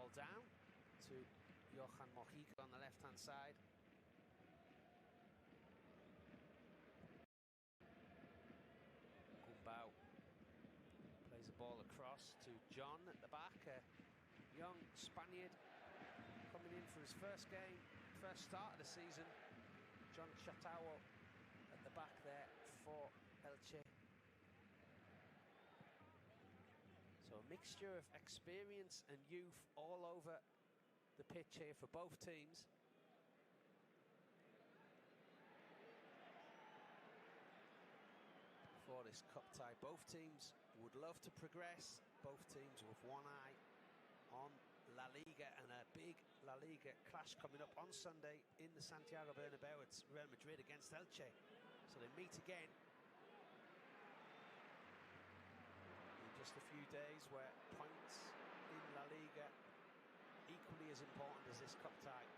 ball down to Johan Mojica on the left-hand side. Gumbau plays the ball across to John at the back, a young Spaniard coming in for his first start of the season. John Chatao at the back there for Elche. So a mixture of experience and youth all over the pitch here for both teams. For this cup tie, both teams would love to progress. Both teams with one eye on La Liga, and a big La Liga clash coming up on Sunday in the Santiago Bernabeu. It's Real Madrid against Elche, so they meet again in just a few days, where points in La Liga equally as important as this cup tie.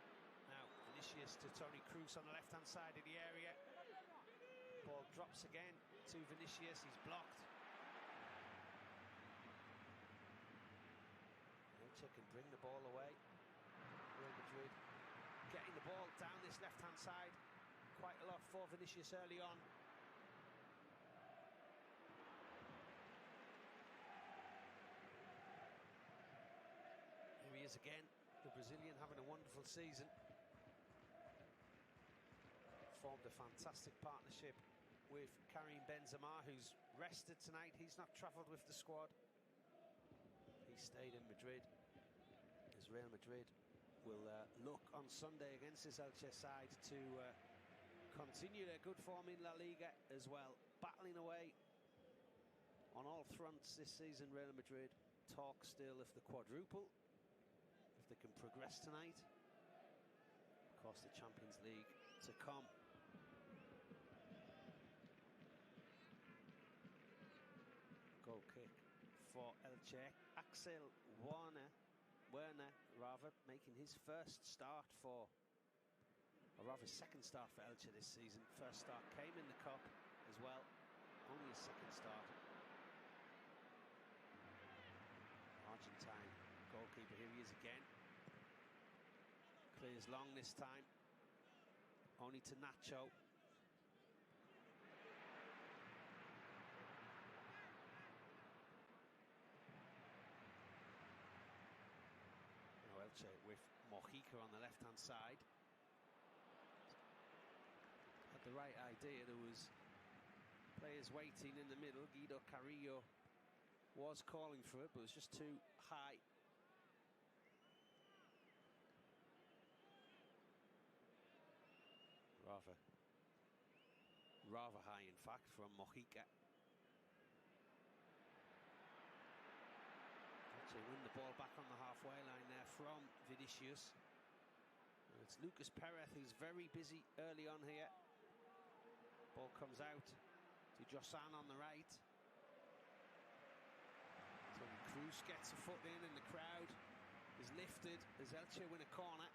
Now Vinicius to Toni Kroos on the left-hand side of the area. Ball drops again to Vinicius, he's blocked. Elche can bring the ball away. Real Madrid getting the ball down this left-hand side quite a lot for Vinicius early on. Here he is again, the Brazilian, having a wonderful season. Formed a fantastic partnership with Karim Benzema, who's rested tonight. He's not travelled with the squad. He stayed in Madrid, as Real Madrid will look on Sunday against this Elche side to continue their good form in La Liga as well. Battling away on all fronts this season, Real Madrid. Talk still of the quadruple, if they can progress tonight. Of course, the Champions League to come. Goal kick for Elche. Axel Werner, making his first start for, or rather second start for Elche this season. First start came in the Cup as well. Only his second start. Argentine goalkeeper, here he is again. Clears long this time. Only to Nacho. Elche with Mojica on the left-hand side. Had the right idea. There was players waiting in the middle. Guido Carrillo was calling for it, but it was just too high. Rather high, in fact, from Mojica. To win the ball back on the halfway line there from Vinicius. And it's Lucas Perez who's very busy early on here. Ball comes out to Josan on the right. Toni Kroos gets a foot in, and the crowd is lifted as Elche win a corner.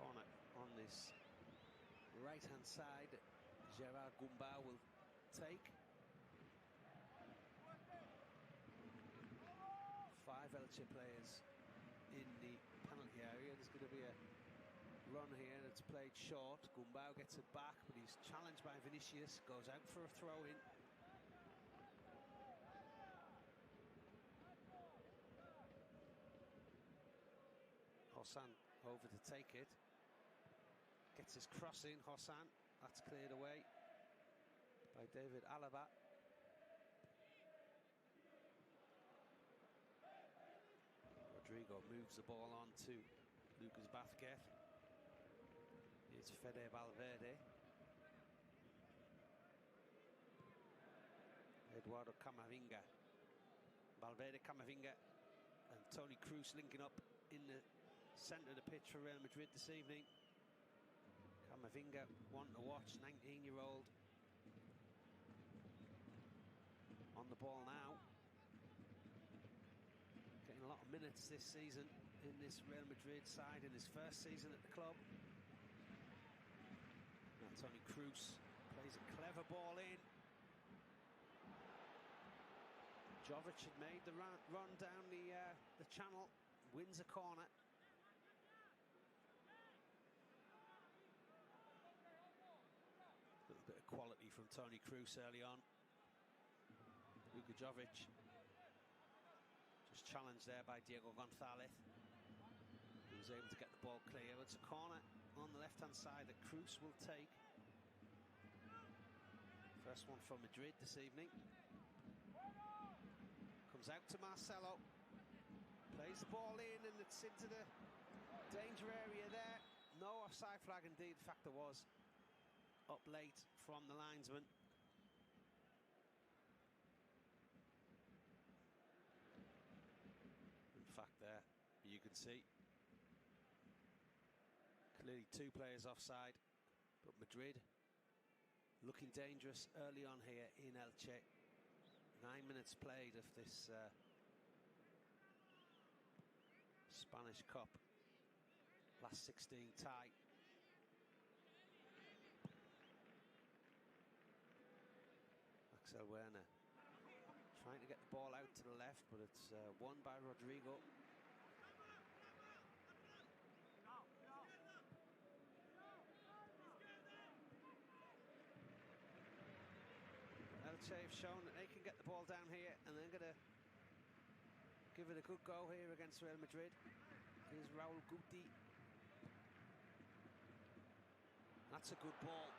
Corner on this right-hand side. Gerard Gumbau will take. 5 Elche players in the penalty area. There's going to be a run here that's played short. Gumbau gets it back, but he's challenged by Vinicius. Goes out for a throw-in. Hossan over to take it. Gets his cross in. Hossan. That's cleared away by David Alaba. Rodrigo moves the ball on to Lucas Vázquez. Here's Fede Valverde. Eduardo Camavinga. Valverde, Camavinga and Toni Kroos linking up in the centre of the pitch for Real Madrid this evening. Camavinga, one to watch, 19-year-old. On the ball now. Getting a lot of minutes this season in this Real Madrid side in his first season at the club. Now Toni Kroos plays a clever ball in. Jovic had made the run down the channel, wins a corner. A little bit of quality from Toni Kroos early on. Luka Jovic just challenged there by Diego Gonzalez. He was able to get the ball clear. It's a corner on the left-hand side that Kroos will take. First one for Madrid this evening. Comes out to Marcelo. Plays the ball in, and it's into the danger area there. No offside flag indeed. In fact, there was. Up late from the linesman. In fact, there you can see clearly two players offside, but Madrid looking dangerous early on here in Elche. 9 minutes played of this Spanish Cup. Last 16 tie. Axel Werner trying to get the ball out to the left, but it's won by Rodrigo. Elche have shown that they can get the ball down here, and they're going to give it a good go here against Real Madrid. Here's Raul Guti. That's a good ball.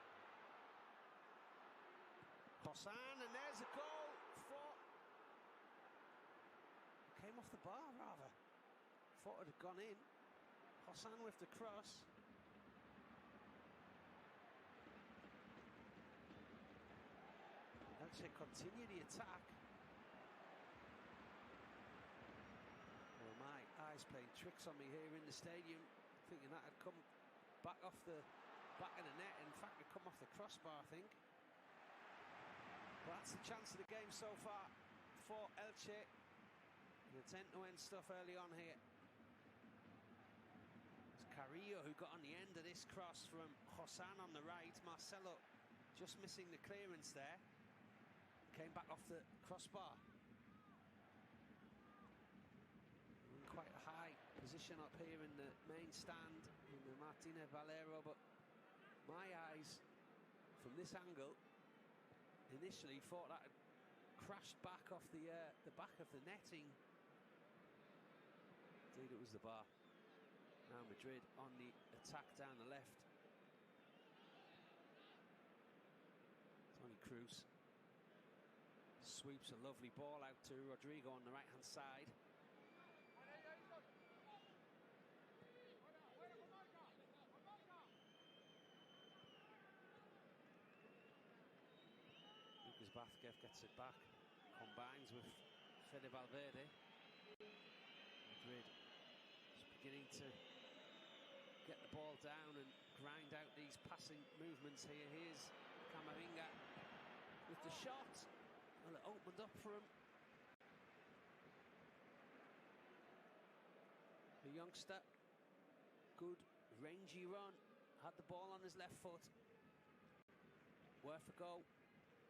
Hossan, and there's a goal for... Came off the bar, rather. Thought it had gone in. Hossan with the cross. Elche continue the attack. Well, my eyes playing tricks on me here in the stadium, thinking that had come back off the back of the net. In fact, it come off the crossbar, I think. But that's the chance of the game so far for Elche. And it's end-to-end stuff early on here. It's Carrillo who got on the end of this cross from Hossan on the right. Marcelo just missing the clearance there. Came back off the crossbar. In quite a high position up here in the main stand in the Martínez Valero, but my eyes from this angle initially thought that had crashed back off the back of the netting. Indeed, it was the bar. Now Madrid on the attack down the left. Toni Kroos sweeps a lovely ball out to Rodrigo on the right-hand side. Lucas Vázquez gets it back, combines with Fede Valverde. Madrid is beginning to get the ball down and grind out these passing movements here. Here's Camavinga with the shot. Well, it opened up for him. The youngster, good rangy run, had the ball on his left foot. Worth a go.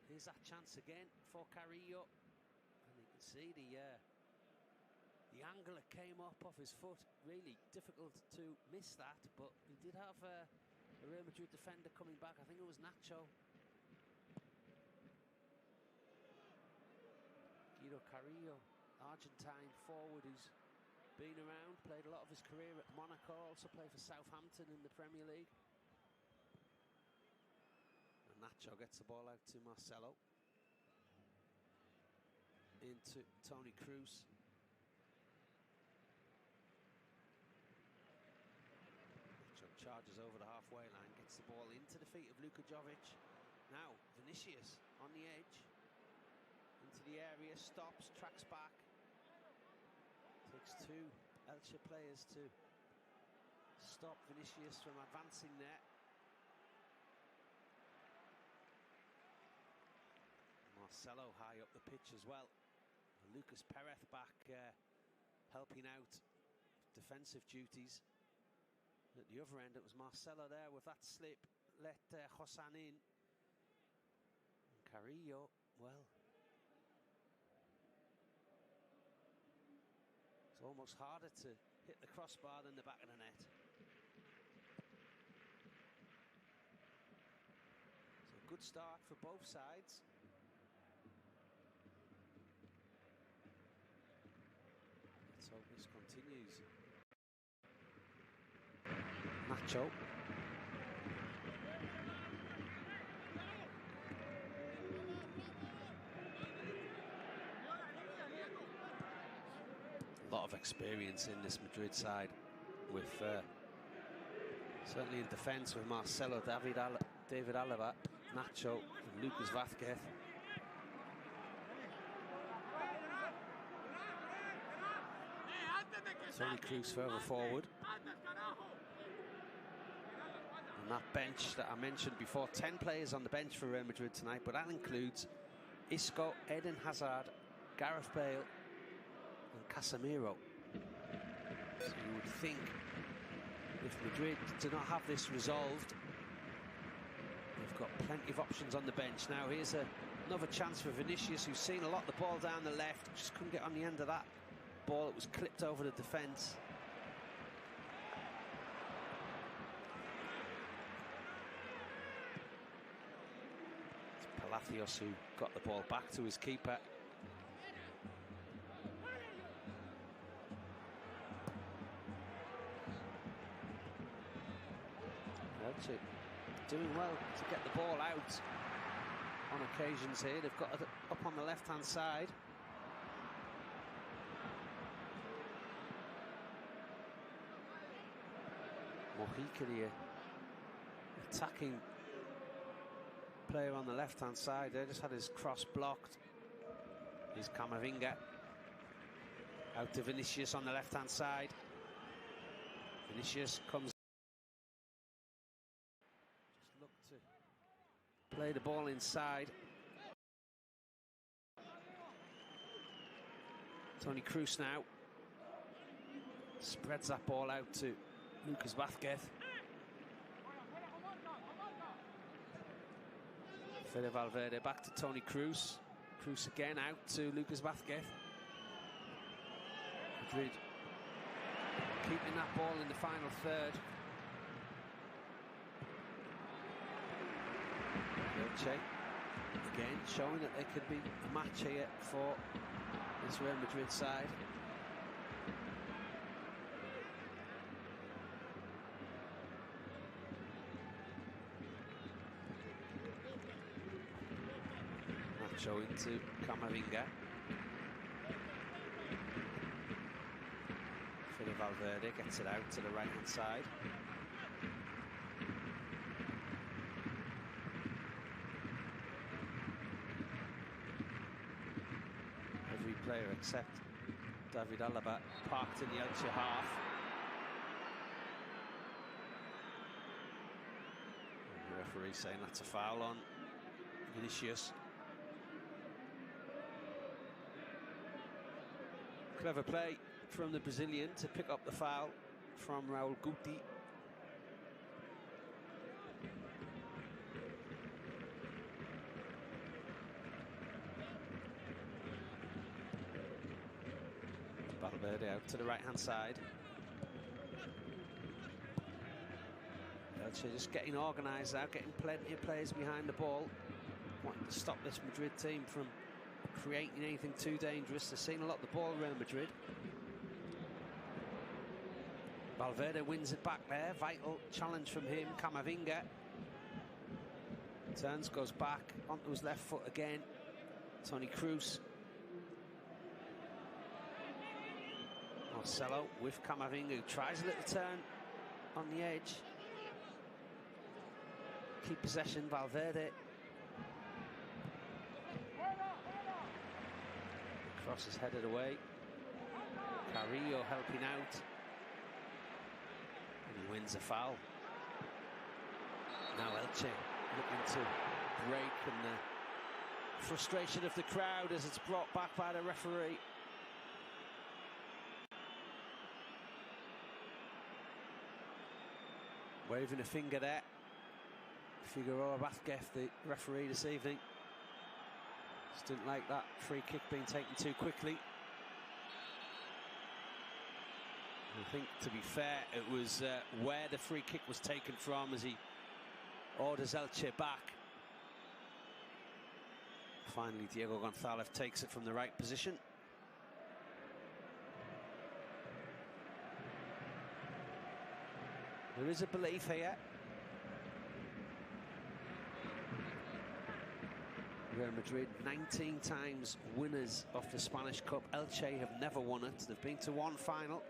Here's that chance again for Carrillo, and you can see the angle that came up off his foot. Really difficult to miss that, but he did have a Real Madrid defender coming back. I think it was Nacho. Guido Carrillo, Argentine forward who's been around, played a lot of his career at Monaco, also played for Southampton in the Premier League. And Nacho gets the ball out to Marcelo. Into Toni Kroos. Nacho charges over the halfway line, gets the ball into the feet of Luka Jovic. Now Vinicius on the edge. Into the area, stops, tracks back. Takes two Elche players to stop Vinicius from advancing there. Marcelo high up the pitch as well. And Lucas Perez back helping out defensive duties. At the other end, it was Marcelo there with that slip. Let Hossan in. And Carrillo, well, almost harder to hit the crossbar than the back of the net. So good start for both sides. Let's hope this continues. Nacho. A lot of experience in this Madrid side, with certainly in defence with Marcelo, David Alaba, Nacho, and Lucas Vázquez. Toni Kroos further forward. And that bench that I mentioned before, 10 players on the bench for Real Madrid tonight, but that includes Isco, Eden Hazard, Gareth Bale and Casemiro. So you would think if Madrid do not have this resolved, they've got plenty of options on the bench. Now here's another chance for Vinicius, who's seen a lot of the ball down the left, just couldn't get on the end of that ball. It was clipped over the defence. It's Palacios who got the ball back to his keeper. Elche doing well to get the ball out on occasions here. They've got it up on the left-hand side. Mojica, the attacking player on the left-hand side there, just had his cross blocked. Here's Camavinga. Out to Vinicius on the left-hand side. Vinicius comes. Just look to play the ball inside. Toni Kroos now. Spreads that ball out to Lucas Vázquez. Fede Valverde back to Toni Kroos. Kroos again out to Lucas Vázquez. Madrid keeping that ball in the final third. Elche again showing that there could be a match here for this Real Madrid side. Nacho into Camavinga. Fede Valverde gets it out to the right hand side. Every player except David Alaba parked in the Elche half. And the referee saying that's a foul on Vinicius. Clever play from the Brazilian to pick up the foul from Raul Guti. Valverde out to the right hand side. Elche just getting organised now, getting plenty of players behind the ball, wanting to stop this Madrid team from creating anything too dangerous. They're seeing a lot of the ball, Real Madrid. Valverde wins it back there. Vital challenge from him. Camavinga turns, goes back onto his left foot again. Toni Kroos. Marcelo with Camavinga, who tries a little turn on the edge. Keep possession, Valverde. Cross is headed away. Carrillo helping out. And he wins a foul. Now Elche looking to break, and the frustration of the crowd as it's brought back by the referee. Waving a finger there. Figueroa Vázquez, the referee this evening. Just didn't like that free kick being taken too quickly. I think, to be fair, it was where the free kick was taken from as he orders Elche back. Finally, Diego Gonzalez takes it from the right position. There is a belief here. Real Madrid, 19 times winners of the Spanish Cup. Elche have never won it. They've been to one final,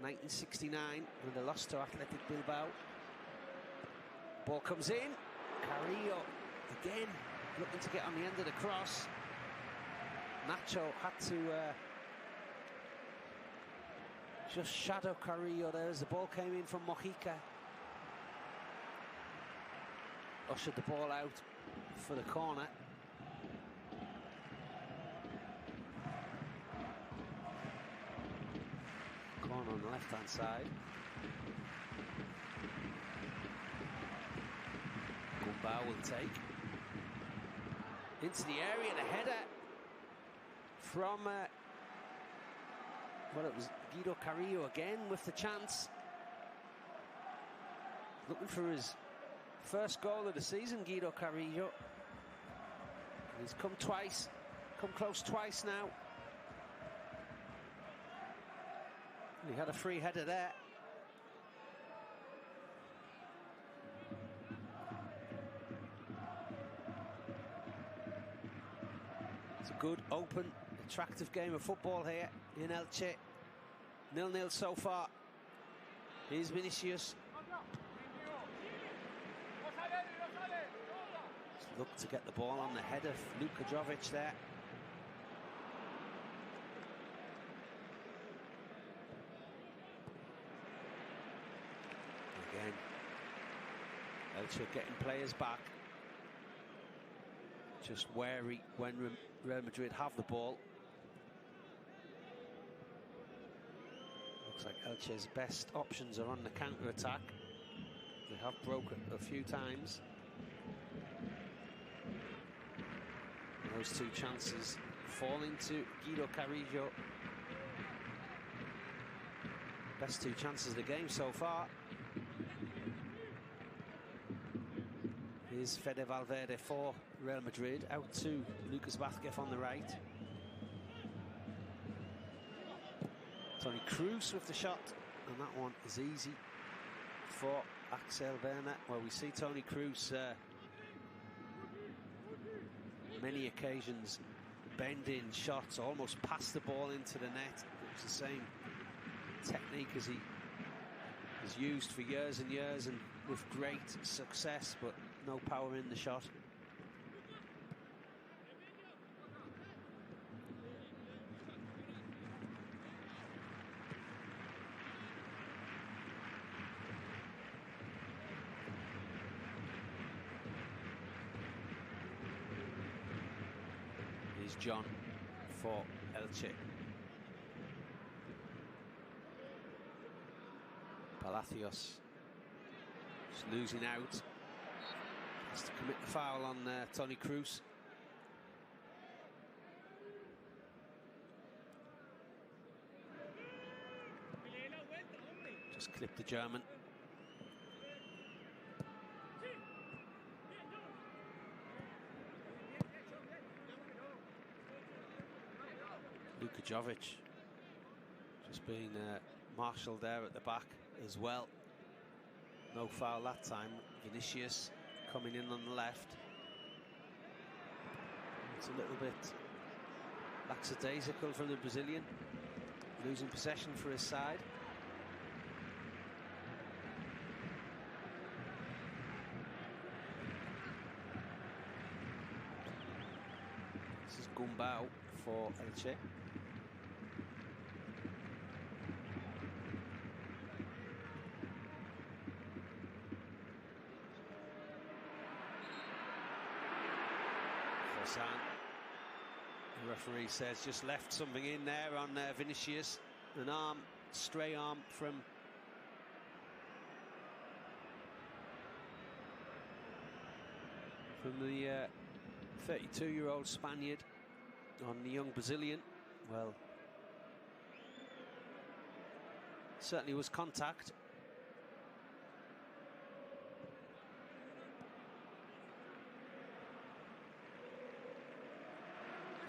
1969, when they lost to Athletic Bilbao. Ball comes in. Carrillo again looking to get on the end of the cross. Nacho had to just shadow Carrillo there as the ball came in from Mojica. Ushered the ball out for the corner. Corner on the left-hand side. Gumbau will take. Into the area, the header from, well, it was Guido Carrillo again with the chance. Looking for his first goal of the season, Guido Carrillo. He's come twice, come close twice now. He had a free header there. It's a good, open, attractive game of football here in Elche. 0-0 so far. Here's Vinicius. Look to get the ball on the head of Luka Jovic there. Again, Elche getting players back. Just wary when Real Madrid have the ball. Looks like Elche's best options are on the counter-attack. They have broken a few times. And those two chances falling to Guido Carrillo. Best two chances of the game so far. Here's Fede Valverde for Real Madrid, out to Lucas Vázquez on the right. Toni Kroos with the shot, and that one is easy for Axel Werner. Well, we see Toni Kroos many occasions bending shots, almost past the ball into the net. It's the same technique as he has used for years and years, and with great success, but no power in the shot. Here's John for Elche. Palacios just losing out. Has to commit the foul on Toni Kroos. Just clipped the German. Luka Jovic just being marshalled there at the back as well. No foul that time. Vinicius coming in on the left. It's a little bit lackadaisical from the Brazilian, losing possession for his side. This is Gumbau for Elche. The referee says just left something in there on Vinicius. An arm, stray arm from the 32-year-old Spaniard on the young Brazilian. Well, Certainly was contact.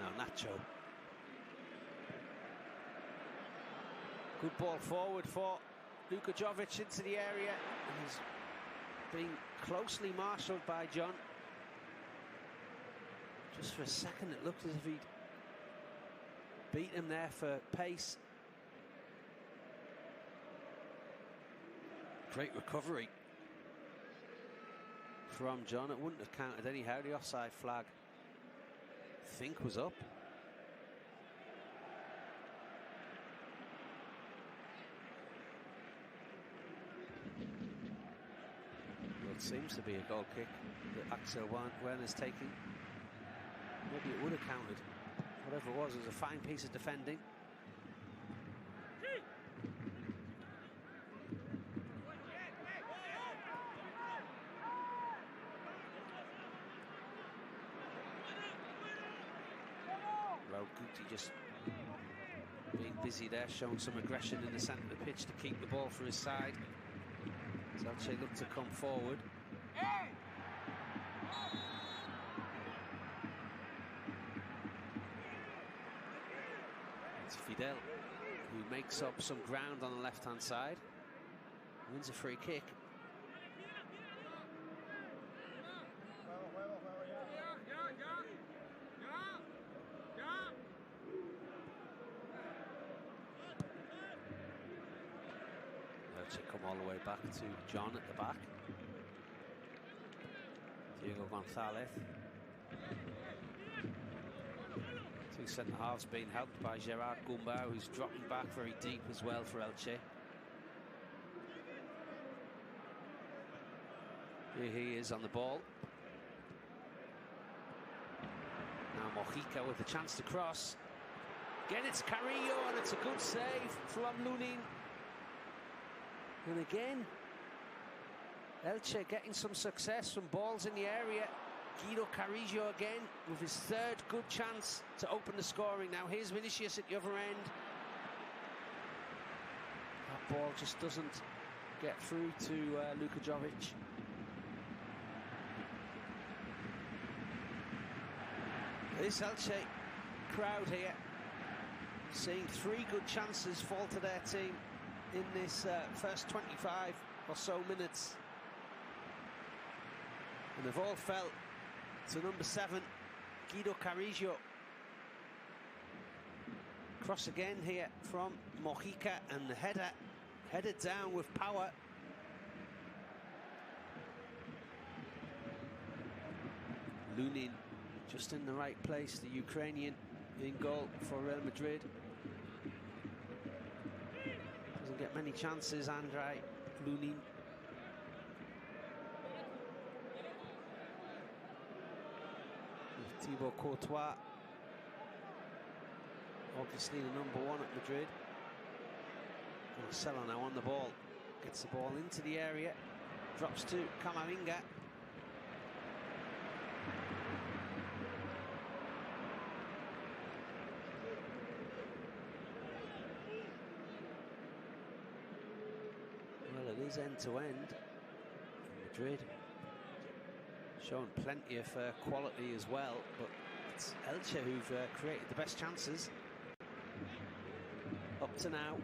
Now Nacho. Good ball forward for Luka Jovic into the area. And he's being closely marshalled by John. Just for a second it looked as if he'd beat him there for pace. Great recovery from John. It wouldn't have counted anyhow. The offside flag, I think, was up. Well, it seems to be a goal kick that Axel Werner's taking. Maybe it would have counted. Whatever it was a fine piece of defending. Guti just being busy there, showing some aggression in the centre of the pitch to keep the ball for his side. Elche look to come forward. It's Fidel who makes up some ground on the left-hand side. Wins a free kick. Come all the way back to John at the back. Diego Gonzalez. Two centre-halves being helped by Gerard Gumbau, who's dropping back very deep as well for Elche. Here he is on the ball. Now Mojica with a chance to cross. Again it's Carrillo, and it's a good save from Lunin. And again, Elche getting some success from balls in the area. Guido Carrillo again with his third good chance to open the scoring. Now here's Vinicius at the other end. That ball just doesn't get through to Luka Jovic. This Elche crowd here seeing three good chances fall to their team in this first 25 or so minutes, and they've all fell to number 7, Guido Carrillo. Cross again here from Mojica, and the header headed down with power. Lunin just in the right place, the Ukrainian in goal for Real Madrid. Doesn't get many chances, Andrei Lunin. With Thibaut Courtois, obviously the number 1 at Madrid. Marcelo now on the ball, gets the ball into the area, drops to Camavinga. End to end. Madrid showing plenty of quality as well, but it's Elche who've created the best chances up to now.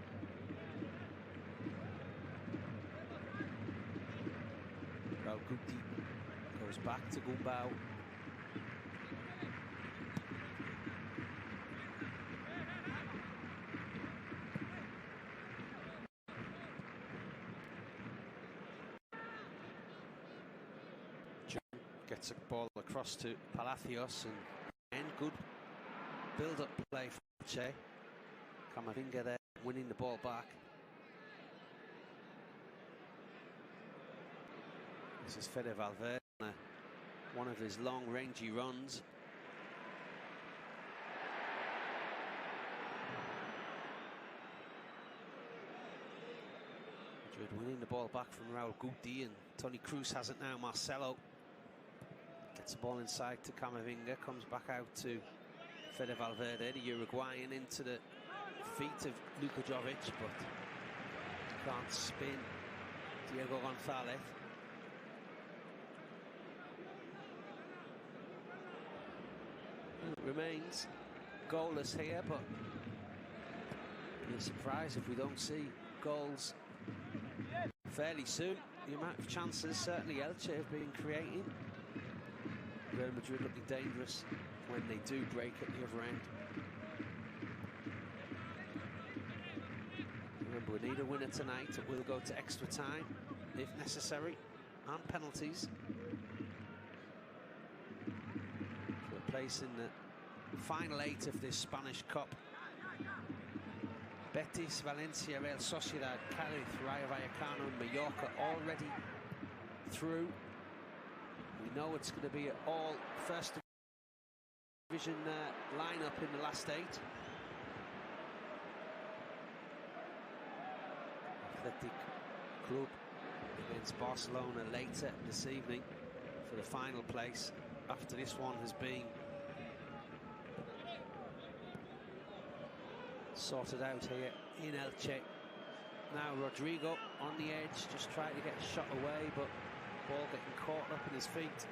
Guti goes back to Gumbau. Gets a ball across to Palacios, and good build-up play for Elche. Camavinga there winning the ball back. This is Fede Valverde, one of his long rangy runs. Madrid winning the ball back from Raul Guti, and Toni Kroos has it now. Marcelo gets the ball inside to Camavinga, comes back out to Fede Valverde, the Uruguayan, into the feet of Luka Jovic, but Can't spin Diego Gonzalez. It remains goalless here, but be a surprise if we don't see goals fairly soon. The amount of chances certainly Elche have been creating. Real Madrid looking dangerous when they do break at the other end. Remember, we need a winner tonight. It will go to extra time if necessary, and penalties for a place in the final 8 of this Spanish Cup. Betis, Valencia, Real Sociedad, Cádiz, Rayo Vallecano and Mallorca already through. We know it's going to be all first division lineup in the last 8. Athletic Club against Barcelona later this evening for the final place, after this one has been sorted out here in Elche. Now Rodrigo on the edge, just trying to get a shot away, but ball getting caught up in his feet.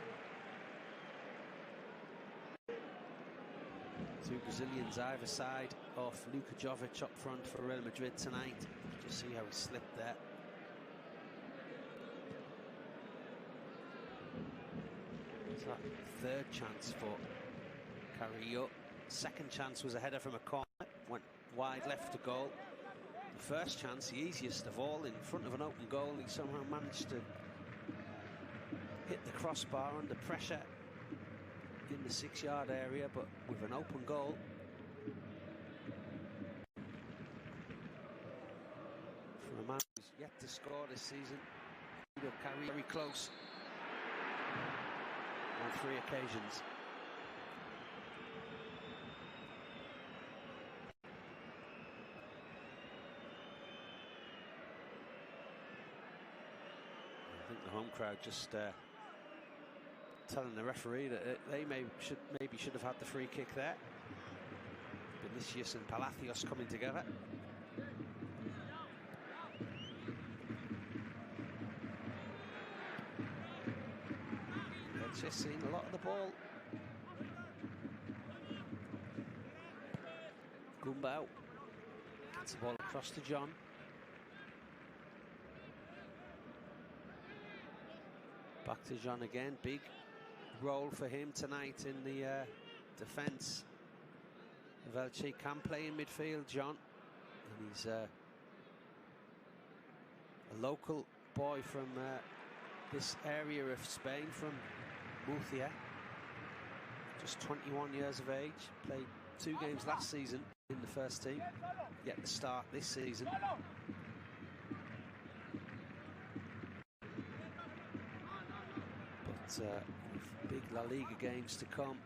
Two Brazilians either side of Luka Jovic up front for Real Madrid tonight. Just see how he slipped there. It's that third chance for Carrillo. Second chance was a header from a corner, went wide left to goal. The first chance, the easiest of all, in front of an open goal, he somehow managed to hit the crossbar under pressure in the 6-yard area, but with an open goal. For a man who's yet to score this season, he'll carry very close on 3 occasions. I think the home crowd just telling the referee that they maybe should have had the free kick there. Vinicius and Palacios coming together. Let's just seen a lot of the ball. Gumbau gets the ball across to John. Back to John again. Big role for him tonight in the defence of Elche. Can play in midfield, John, and he's a local boy from this area of Spain, from Murcia. Just 21 years of age. Played 2 games last season in the first team, yet to start this season. But big La Liga games to come.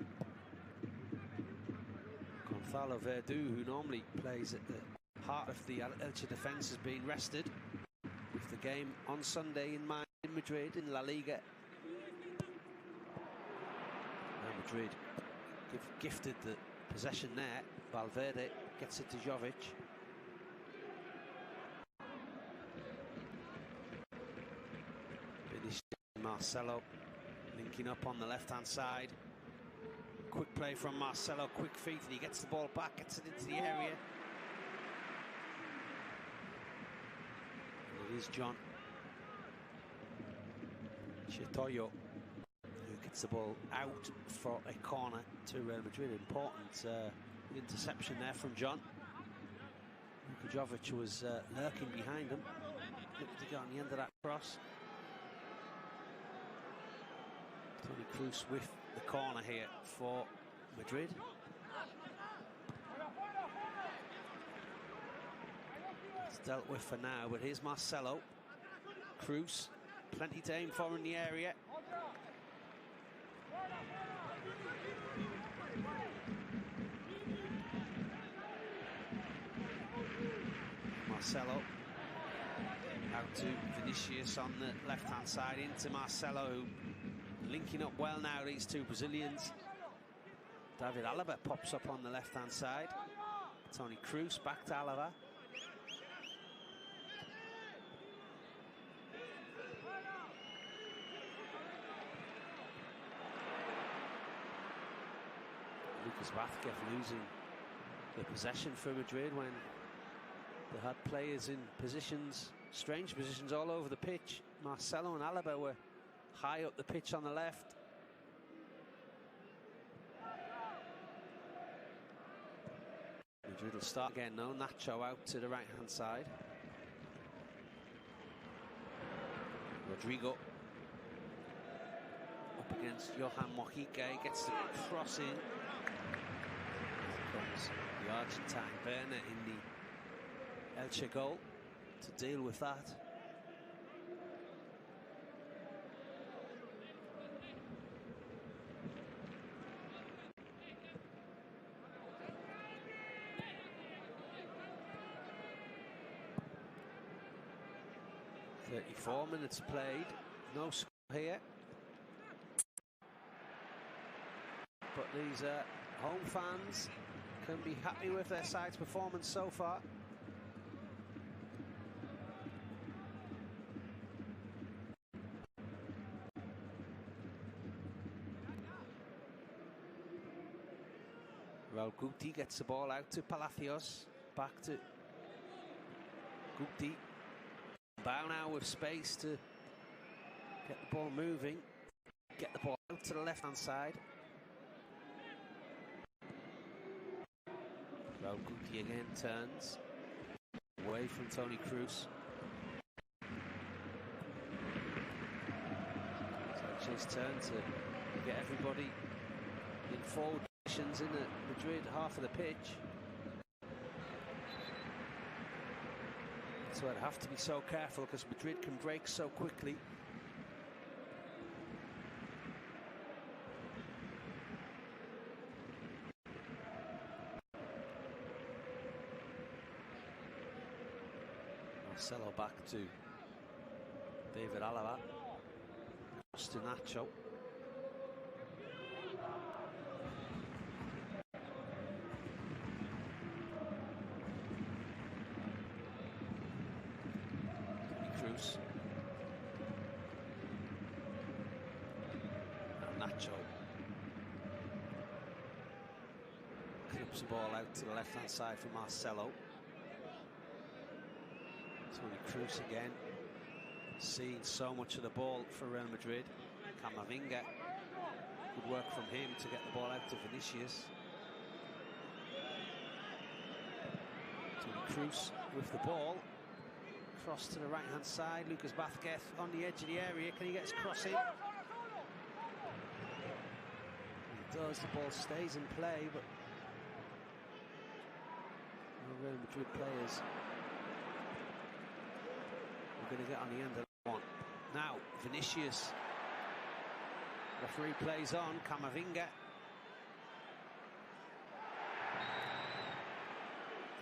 Gonzalo Verdu, who normally plays at the heart of the Elche defence, has been rested with the game on Sunday in Madrid in La Liga. Now Madrid gifted the possession there. Valverde gets it to Jovic. Marcelo linking up on the left-hand side. Quick play from Marcelo, quick feet, and he gets the ball back, gets it into the area. And it is John Chitoyo who gets the ball out for a corner to Real Madrid. Important interception there from John. Luka Jovic was lurking behind him. Looked to get on the end of that cross. Toni Kroos with the corner here for Madrid. It's dealt with for now, but here's Marcelo. Kroos, plenty to aim for in the area. Marcelo out to Vinicius on the left-hand side, into Marcelo, who linking up well now, these two Brazilians. David Alaba pops up on the left-hand side. Toni Kroos back to Alaba. Lucas Vázquez losing the possession for Madrid when they had players in positions, strange positions all over the pitch. Marcelo and Alaba were high up the pitch on the left. Madrid will start again now. Nacho out to the right hand side. Rodrigo up against Johan Mojica, gets the cross in. Here comes the Argentine Werner in the Elche goal to deal with that. .34 minutes played, no score here. But these home fans can be happy with their side's performance so far. Raul Guti gets the ball out to Palacios, back to Guti. Bow now with space to get the ball moving, get the ball out to the left hand side. Raul Guti again turns away from Toni Kroos. It's his turn to get everybody in forward positions in the Madrid half of the pitch. So I'd have to be so careful because Madrid can break so quickly. Marcelo back to David Alaba. Cross to Nacho. Kroos. And Nacho clips the ball out to the left hand side for Marcelo. Toni Kroos again, seeing so much of the ball for Real Madrid. Camavinga, good work from him to get the ball out to Vinicius. Toni Kroos with the ball, cross to the right hand side. Lucas Vázquez on the edge of the area. Can he get his cross in? He does. The ball stays in play, but no Real Madrid players going to get on the end of that one. Now Vinicius, referee plays on. Camavinga,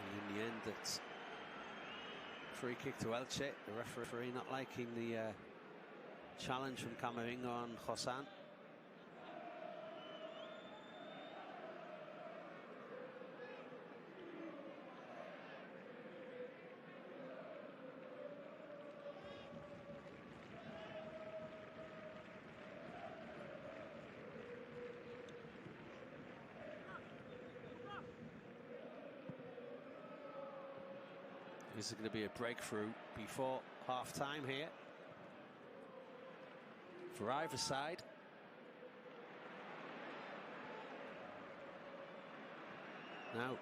and in the end it's free kick to Elche. The referee not liking the challenge from Camavinga on Josan. This is going to be a breakthrough before half-time here for either side. Now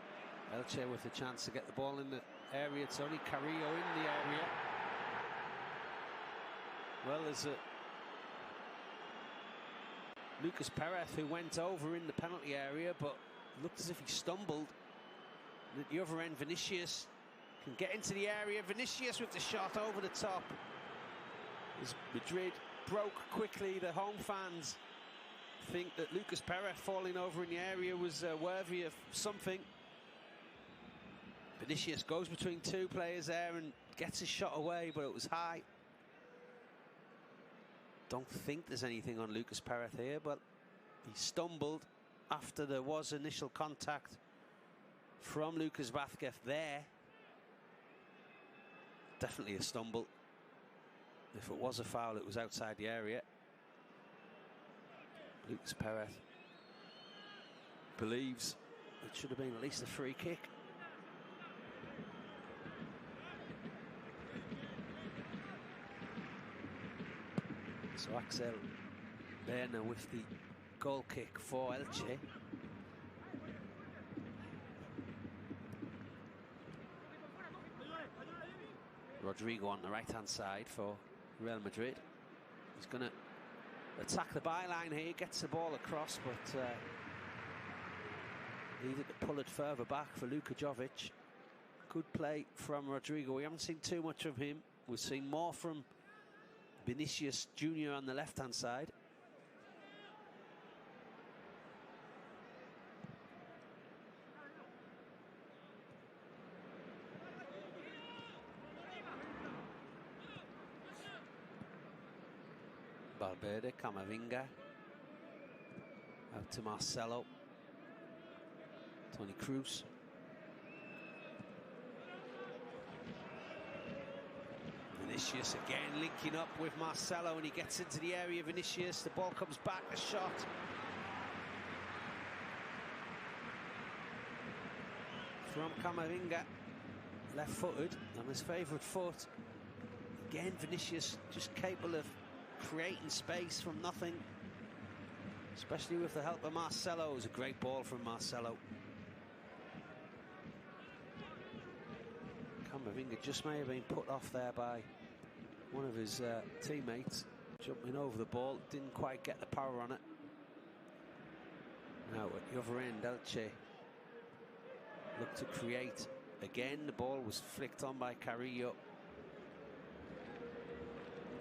Elche with a chance to get the ball in the area. It's only Carrillo in the area. Well, there's a Lucas Perez who went over in the penalty area, but looked as if he stumbled. And at the other end, Vinicius can get into the area. Vinicius with the shot over the top. As Madrid broke quickly, the home fans think that Lucas Perez falling over in the area was worthy of something. Vinicius goes between two players there and gets his shot away, but it was high. Don't think there's anything on Lucas Perez here, but he stumbled after there was initial contact from Lucas Vázquez there. Definitely a stumble. If it was a foul, it was outside the area. Lucas Perez believes it should have been at least a free kick. So Axel Berner with the goal kick for Elche. Rodrigo on the right-hand side for Real Madrid. He's going to attack the byline here, gets the ball across, but needed to pull it further back for Luka Jovic. Good play from Rodrigo. We haven't seen too much of him. We've seen more from Vinicius Jr. on the left-hand side. Valverde, Camavinga, out to Marcelo, Toni Kroos. Vinicius again linking up with Marcelo, and he gets into the area. Vinicius, the ball comes back, a shot. From Camavinga, left-footed on his favourite foot. Again, Vinicius just capable of creating space from nothing, especially with the help of Marcelo. It was a great ball from Marcelo. Camavinga just may have been put off there by one of his teammates, jumping over the ball, didn't quite get the power on it. Now at the other end, Elche look to create again. The ball was flicked on by Carrillo.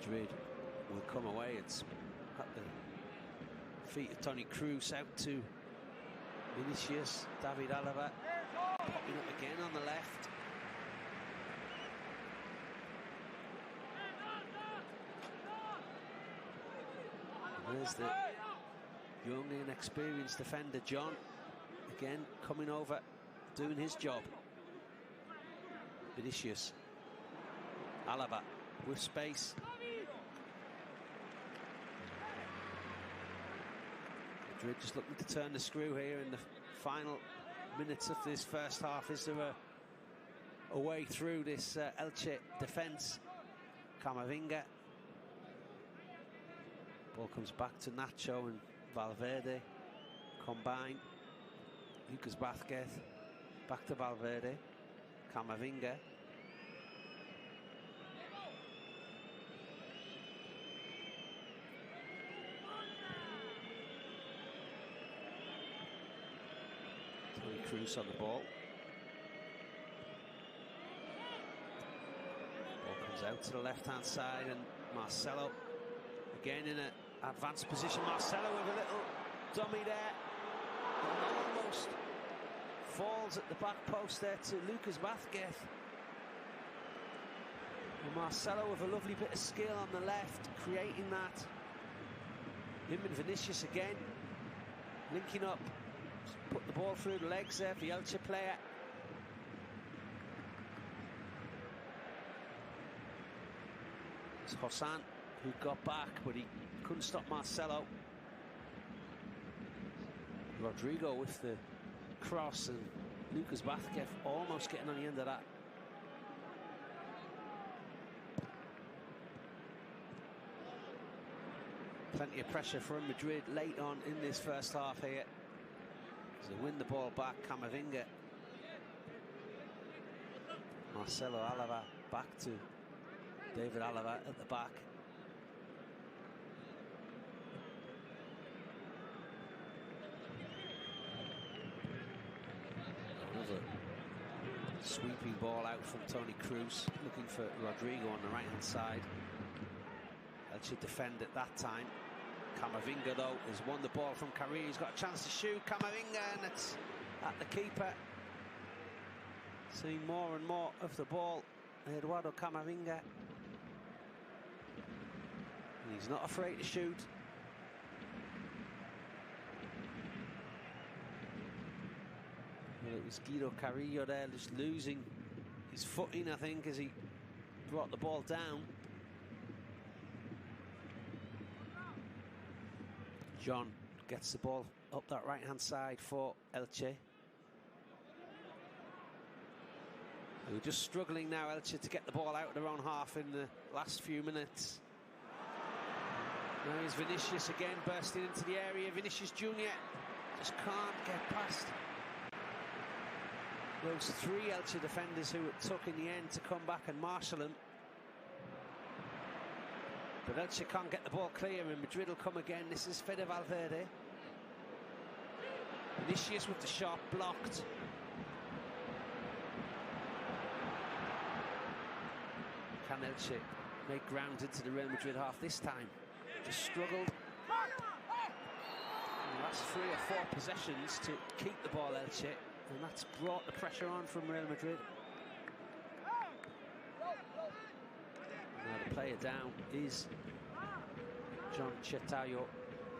Madrid will come away. It's at the feet of Toni Kroos, out to Vinicius. David Alaba popping up again on the left. There's the young and experienced defender John, again coming over, doing his job. Vinicius, Alaba with space. Madrid just looking to turn the screw here in the final minutes of this first half. Is there a way through this Elche defence? Camavinga. Ball comes back to Nacho and Valverde. Combine. Lucas Vázquez. Back to Valverde. Camavinga. Toni Kroos on the ball. Ball comes out to the left-hand side, and Marcelo again in an advanced position. Marcelo with a little dummy there, and almost falls at the back post there to Lucas Vázquez. And Marcelo with a lovely bit of skill on the left, creating that. Him and Vinicius again linking up. Put the ball through the legs there for the Elche player. It's Hassan who got back, but he couldn't stop Marcelo. Rodrigo with the cross, and Lucas Vázquez almost getting on the end of that. Plenty of pressure from Madrid late on in this first half here. As they win the ball back, Camavinga. Marcelo, Alaba, back to David Alaba at the back. Another sweeping ball out from Toni Kroos, looking for Rodrigo on the right-hand side. Elche defend at that time. Camavinga, though, has won the ball from Carrillo. He's got a chance to shoot. Camavinga, and it's at the keeper. Seeing more and more of the ball, Eduardo Camavinga. And he's not afraid to shoot. Well, it was Guido Carrillo there, just losing his footing, I think, as he brought the ball down. John gets the ball up that right-hand side for Elche. We're just struggling now, Elche, to get the ball out of their own half in the last few minutes. Now here's Vinicius again, bursting into the area. Vinicius Junior just can't get past those three Elche defenders who it took in the end to come back and marshal him. But Elche can't get the ball clear, and Madrid will come again. This is Fede Valverde. Vinicius with the shot blocked. Can Elche make ground into the Real Madrid half this time? Just struggled. The last 3 or 4 possessions to keep the ball, Elche, and that's brought the pressure on from Real Madrid. Now the player down is John Chetayo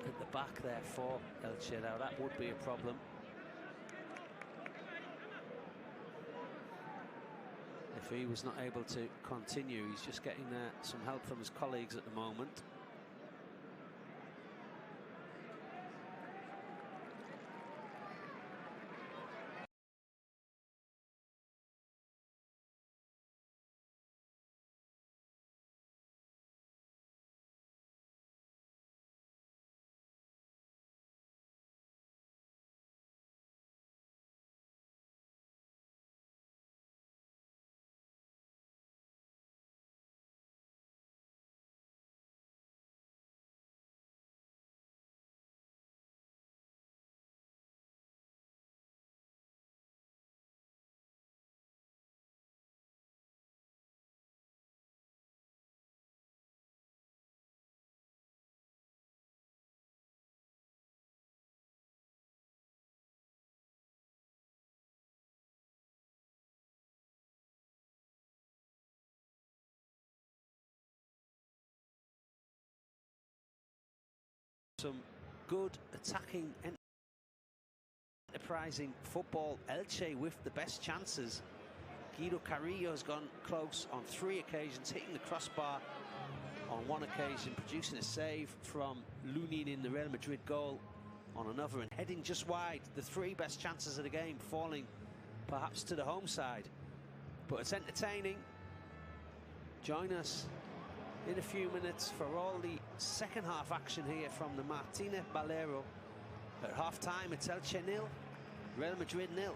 at the back there for Elche. Now that would be a problem. If he was not able to continue, he's just getting some help from his colleagues at the moment. Some good attacking, enterprising football. Elche with the best chances. Guido Carrillo's gone close on 3 occasions, hitting the crossbar on 1 occasion, producing a save from Lunin in the Real Madrid goal on another, and heading just wide. The 3 best chances of the game falling perhaps to the home side. But it's entertaining. Join us in a few minutes for all the second half action here from the Martínez Valero. At half time, it's Elche 0, Real Madrid 0.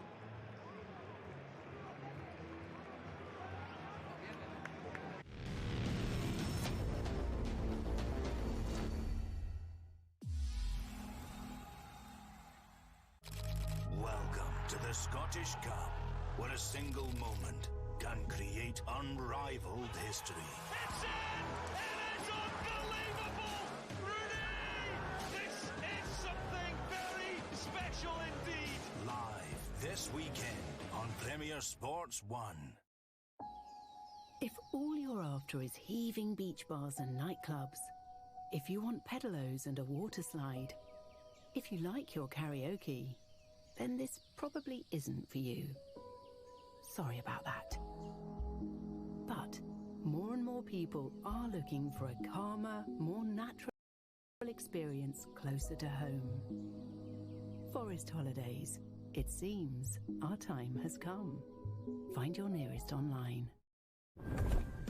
Welcome to the Scottish Cup, where a single moment can create unrivaled history. It's in! It is unbelievable! Rooney! This is something very special indeed! Live this weekend on Premier Sports 1. If all you're after is heaving beach bars and nightclubs, if you want pedalos and a water slide, if you like your karaoke, then this probably isn't for you. Sorry about that. But more and more people are looking for a calmer, more natural experience closer to home. Forest Holidays. It seems our time has come. Find your nearest online.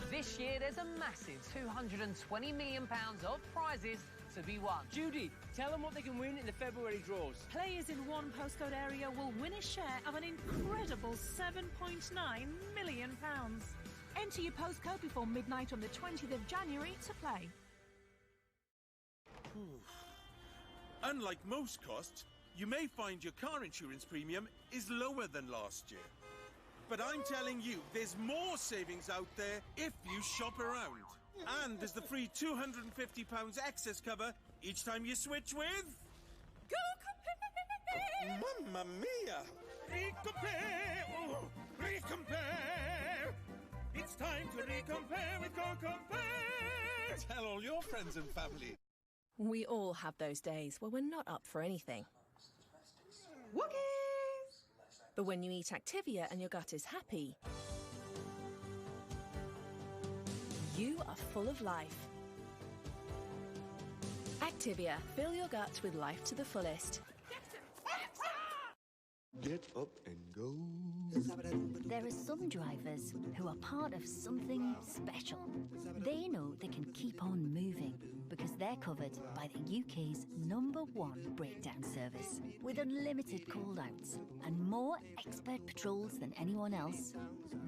This year there's a massive £220 million of prizes to be won. Judy, tell them what they can win in the February draws. Players in one postcode area will win a share of an incredible £7.9 million. Enter your postcode before midnight on the 20th of January to play. Unlike most costs, you may find your car insurance premium is lower than last year. But I'm telling you, there's more savings out there if you shop around. And there's the free £250 excess cover each time you switch with... Go compare! Mamma mia! Recompare! Oh, recompare! It's time to recompare with Go Compare! Tell all your friends and family. We all have those days where we're not up for anything. Wookies! But when you eat Activia and your gut is happy, you are full of life. Activia. Fill your gut with life to the fullest. Get up and go. There are some drivers who are part of something special. They know they can keep on moving because they're covered by the UK's #1 breakdown service. With unlimited call-outs and more expert patrols than anyone else,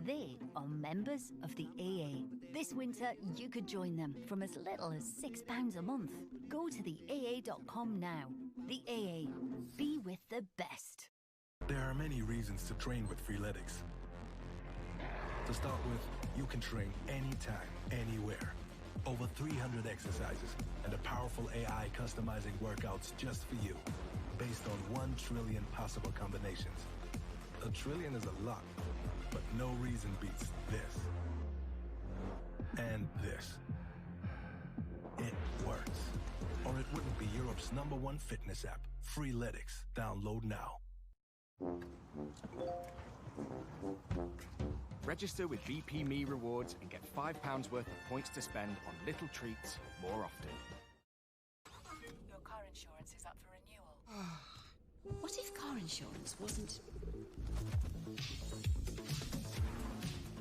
they are members of the AA. This winter, you could join them from as little as £6 a month. Go to the AA.com now. The AA. Be with the best. There are many reasons to train with Freeletics. To start with, you can train anytime, anywhere. Over 300 exercises and a powerful AI customizing workouts just for you, based on 1 trillion possible combinations. A trillion is a lot, but no reason beats this. And this. It works. Or it wouldn't be Europe's #1 fitness app. Freeletics. Download now. Register with BP Me Rewards and get £5 worth of points to spend on little treats more often. Your car insurance is up for renewal. What if car insurance wasn't...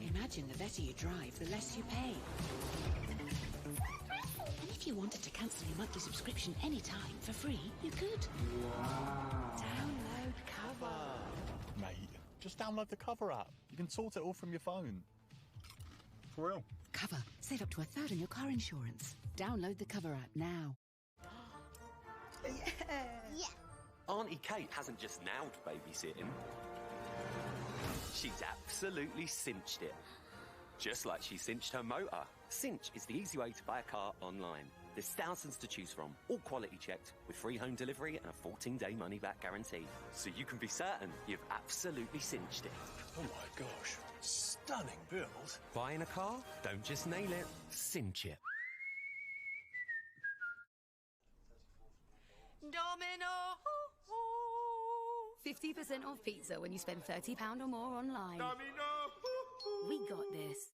Imagine the better you drive, the less you pay. And if you wanted to cancel your monthly subscription anytime for free, you could. Download Cover. Mate, just download the Cover app. You can sort it all from your phone. For real. Cover. Save up to 1/3 on your car insurance. Download the Cover app now. Yeah. Auntie Kate hasn't just nailed babysitting. She's absolutely cinched it. Just like she cinched her motor. Cinch is the easy way to buy a car online. There's thousands to choose from, all quality checked, with free home delivery and a 14-day money-back guarantee. So you can be certain you've absolutely cinched it. Oh my gosh, stunning build. Buying a car? Don't just nail it, cinch it. Domino! 50% off pizza when you spend £30 or more online. Domino! We got this.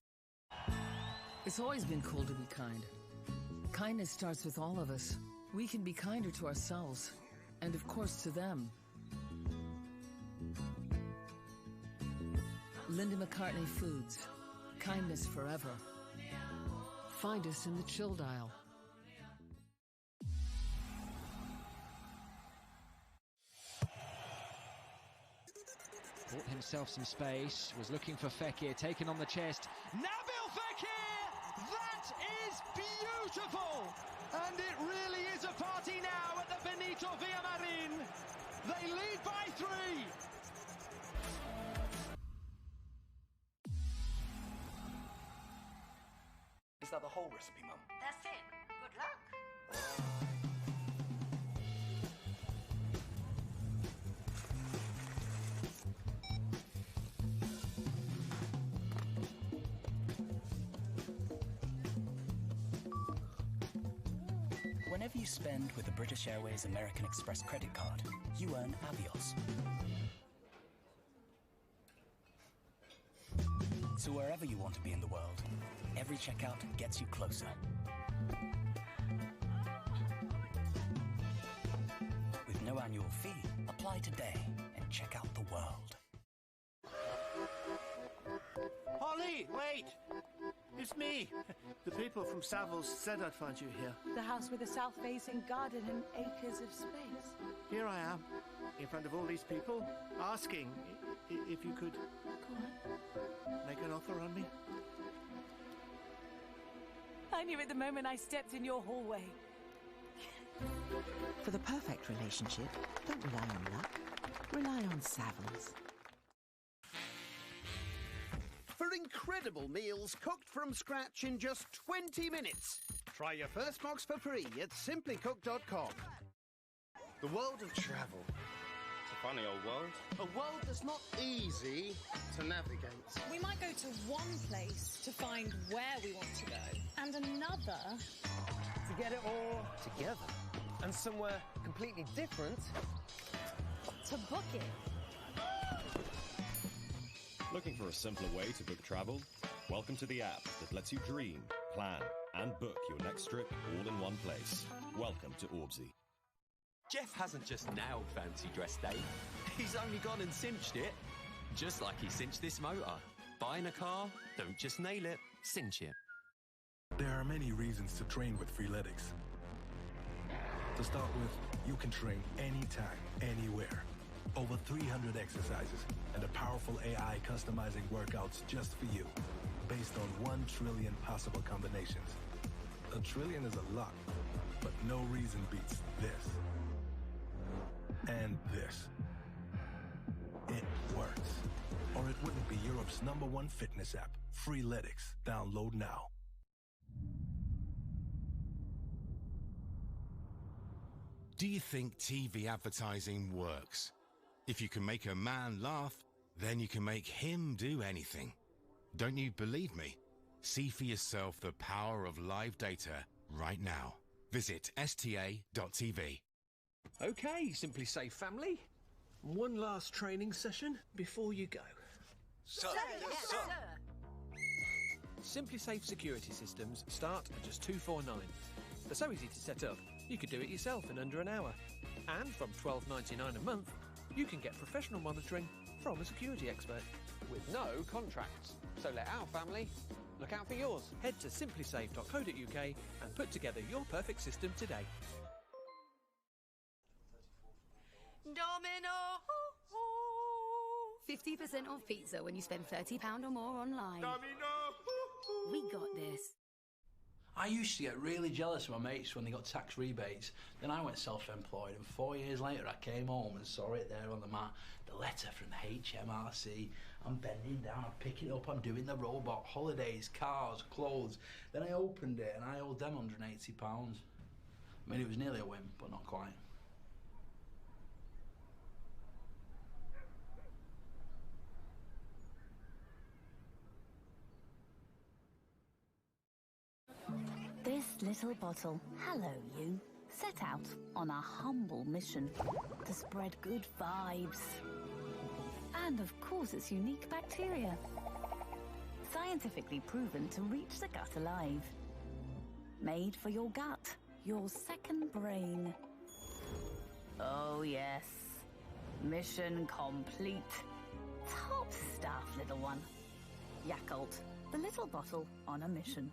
It's always been cool to be kind. Kindness starts with all of us. We can be kinder to ourselves, and of course to them. Linda McCartney Foods. Kindness forever. Find us in the chilled aisle. Bought himself some space, was looking for Fekir, taken on the chest. Nabil Fekir! That is beautiful! And it really is a party now at the Benito Villamarin. They lead by 3. Is that the whole recipe, Mum? That's it. Good luck. Whenever you spend with a British Airways American Express credit card, you earn Avios. So wherever you want to be in the world, every checkout gets you closer. With no annual fee, apply today and check out the world. Holly, wait! It's me. The people from Savills said I'd find you here. The house with a south-facing garden and acres of space. Here I am, in front of all these people, asking if you could... Go on. Make an offer on me. I knew it the moment I stepped in your hallway. For the perfect relationship, don't rely on luck. Rely on Savills. For incredible meals cooked from scratch in just 20 minutes. Try your first box for free at simplycook.com. The world of travel. It's a funny old world. A world that's not easy to navigate. We might go to one place to find where we want to go, and another to get it all together. And somewhere completely different to book it. Looking for a simpler way to book travel? Welcome to the app that lets you dream, plan, and book your next trip all in one place. Welcome to Orbsy. Jeff hasn't just nailed Fancy Dress Day. He's only gone and cinched it. Just like he cinched this motor. Buying a car, don't just nail it, cinch it. There are many reasons to train with Freeletics. To start with, you can train anytime, anywhere. Over 300 exercises and a powerful AI customizing workouts just for you, based on 1 trillion possible combinations. A trillion is a lot, but no reason beats this. And this. It works. Or it wouldn't be Europe's #1 fitness app. Freeletics. Download now. Do you think TV advertising works? If you can make a man laugh, then you can make him do anything. Don't you believe me? See for yourself the power of live data right now. Visit sta.tv. Okay, Simply Safe family. One last training session before you go. Sir, yes, sir. Simply Safe security systems start at just $249. They're so easy to set up, you could do it yourself in under an hour. And from $12.99 a month, you can get professional monitoring from a security expert. With no contracts. So let our family look out for yours. Head to simplysafe.co.uk and put together your perfect system today. Domino! 50% off pizza when you spend £30 or more online. Domino! We got this. I used to get really jealous of my mates when they got tax rebates. Then I went self-employed, and 4 years later I came home and saw it there on the mat, the letter from HMRC. I'm bending down, I'm picking it up, I'm doing the robot, holidays, cars, clothes. Then I opened it and I owed them £180. I mean, it was nearly a win, but not quite. This little bottle, hello you, set out on a humble mission to spread good vibes. And of course its unique bacteria. Scientifically proven to reach the gut alive. Made for your gut, your second brain. Oh yes, mission complete. Top stuff, little one. Yakult, the little bottle on a mission.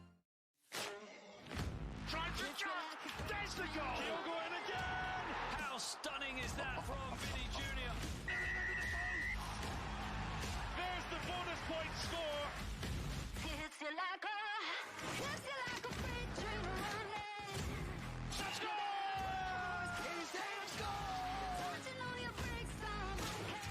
Trying to jump! There's the goal! Kyogo in again! How stunning is that from Vinny Jr.? There's the bonus point score! Hits you like a freight train running. Scores! He's there, scores! Touching on your brakes, I'm okay.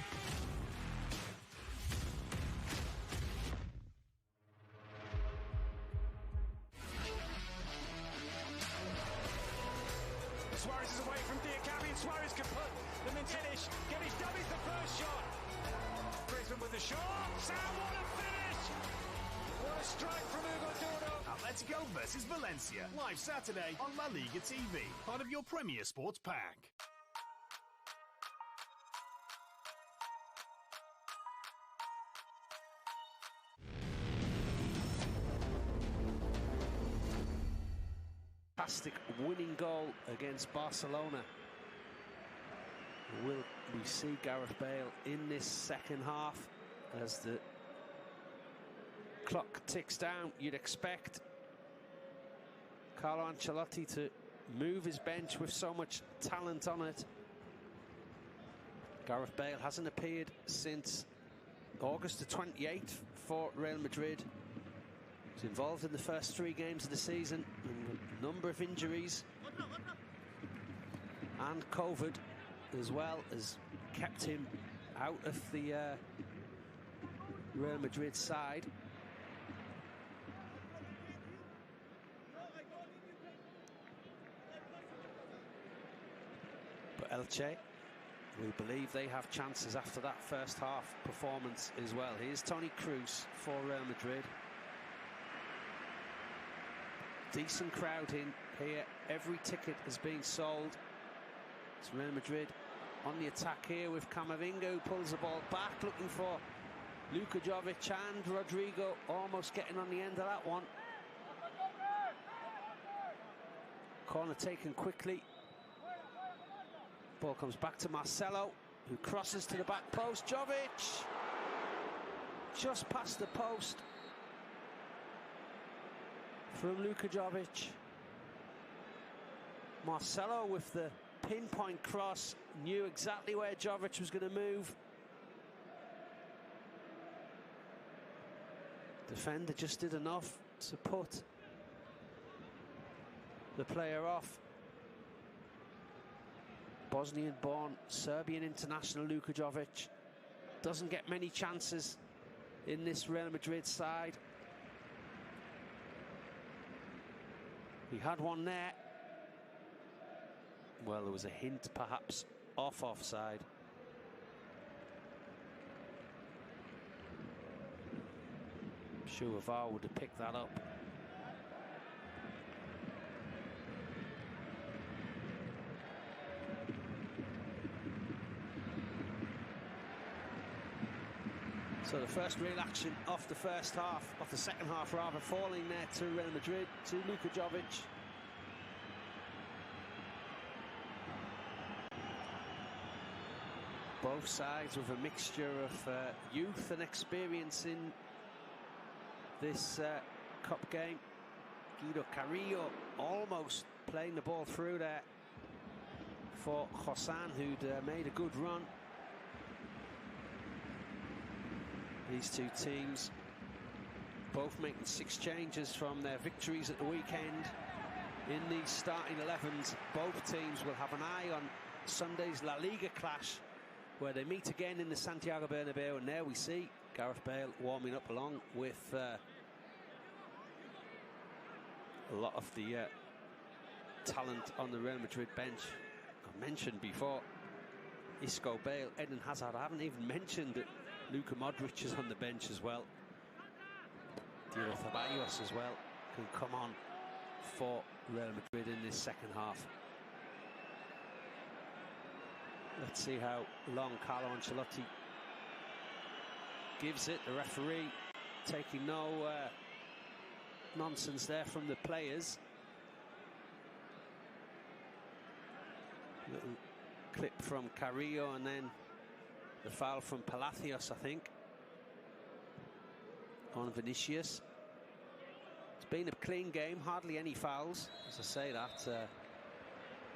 Suarez is away from Diakabi, and Suarez can put them in finish. Gettys dummies the first shot. Griezmann with the shot. Sam, what a finish! What a strike from Hugo Duro. Atletico versus Valencia. Live Saturday on La Liga TV. Part of your Premier Sports Pack. Fantastic winning goal against Barcelona. Will we see Gareth Bale in this second half as the clock ticks down? You'd expect Carlo Ancelotti to move his bench with so much talent on it. Gareth Bale hasn't appeared since August the 28th for Real Madrid. He's involved in the first 3 games of the season, and a number of injuries and COVID as well has kept him out of the Real Madrid side. But Elche, we believe they have chances after that first half performance as well. Here's Toni Kroos for Real Madrid. Decent crowd in here. Every ticket is being sold. It's Real Madrid on the attack here with Camavinga, who pulls the ball back, looking for Luka Jovic, and Rodrigo almost getting on the end of that one. Corner taken quickly. Ball comes back to Marcelo, who crosses to the back post. Jovic! Just past the post from Luka Jovic. Marcelo with the pinpoint cross, knew exactly where Jovic was going to move. Defender just did enough to put the player off. Bosnian-born Serbian international Luka Jovic doesn't get many chances in this Real Madrid side. He had one there. Well, there was a hint perhaps offside. I'm sure VAR would have picked that up. So the first real action off the first half, off the second half rather, falling there to Real Madrid, to Luka Jovic. Both sides with a mixture of youth and experience in this cup game. Guido Carrillo almost playing the ball through there for Josan, who'd made a good run. These two teams both making 6 changes from their victories at the weekend. In these starting 11s, both teams will have an eye on Sunday's La Liga clash, where they meet again in the Santiago Bernabeu, and there we see Gareth Bale warming up along with a lot of the talent on the Real Madrid bench. I mentioned before Isco, Bale, Eden Hazard. I haven't even mentioned that Luka Modric is on the bench as well. Diego Ceballos as well can come on for Real Madrid in this second half. Let's see how long Carlo Ancelotti gives it. The referee taking no nonsense there from the players. Little clip from Carrillo, and then the foul from Palacios, I think, on Vinicius. It's been a clean game, hardly any fouls. As I say that,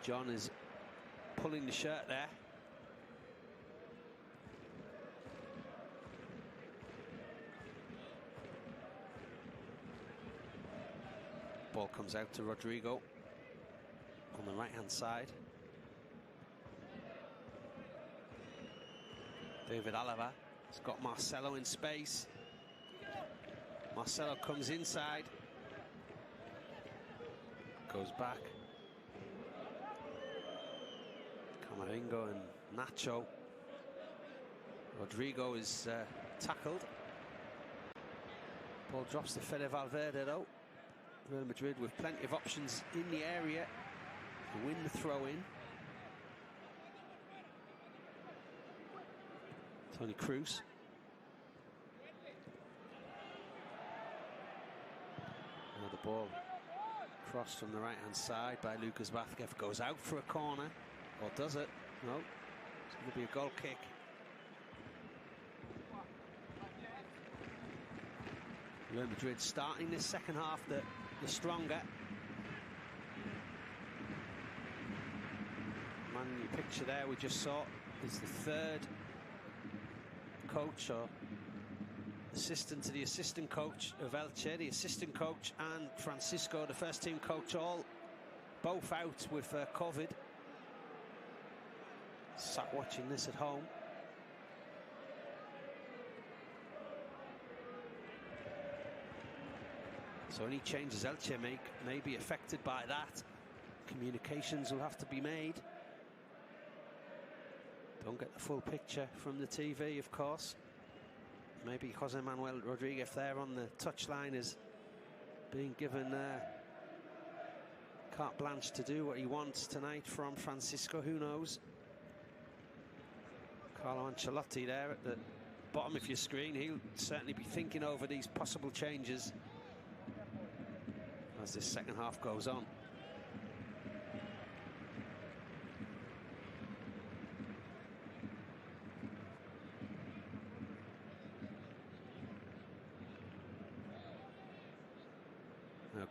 John is pulling the shirt there. Ball comes out to Rodrigo on the right-hand side. David Alaba has got Marcelo in space. Marcelo comes inside. Goes back. Camavinga and Nacho. Rodrigo is tackled. Ball drops to Fede Valverde though. Real Madrid with plenty of options in the area to win the throw-in. Toni Kroos. Now the ball crossed from the right-hand side by Lucas Vázquez, goes out for a corner, or does it? No, it's going to be a goal kick. Real Madrid starting this second half the stronger. Man in your picture there we just saw is the third coach or assistant to the assistant coach of Elche. The assistant coach and Francisco, the first team coach, both out with COVID. Sat watching this at home. So any changes Elche make may be affected by that. Communications will have to be made. Don't get the full picture from the TV, of course. Maybe Jose Manuel Rodriguez there on the touchline is being given carte blanche to do what he wants tonight from Francisco. Who knows? Carlo Ancelotti there at the bottom of your screen. He'll certainly be thinking over these possible changes as this second half goes on.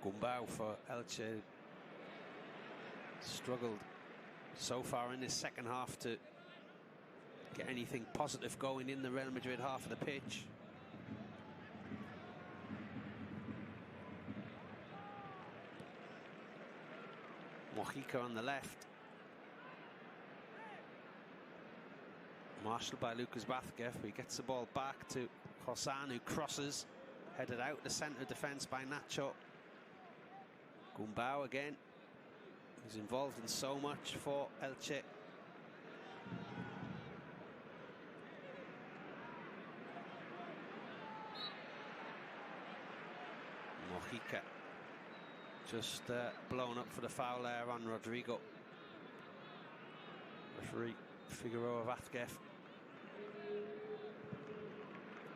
Gumbau for Elche struggled so far in this second half to get anything positive going in the Real Madrid half of the pitch. Mojica on the left. Marshalled by Lucas Vázquez. He gets the ball back to Hossan, who crosses, headed out the centre of defence by Nacho. Gumbau again. He's involved in so much for Elche. Mojica just blown up for the foul there on Rodrigo. Referee Figueroa Vázquez.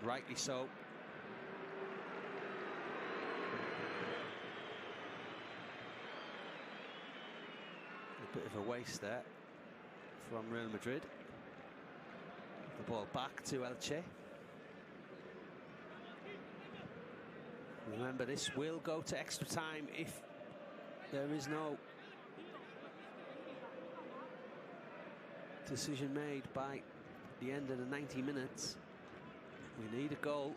Rightly so. A bit of a waste there from Real Madrid. The ball back to Elche. Remember, this will go to extra time if there is no decision made by the end of the 90 minutes. We need a goal.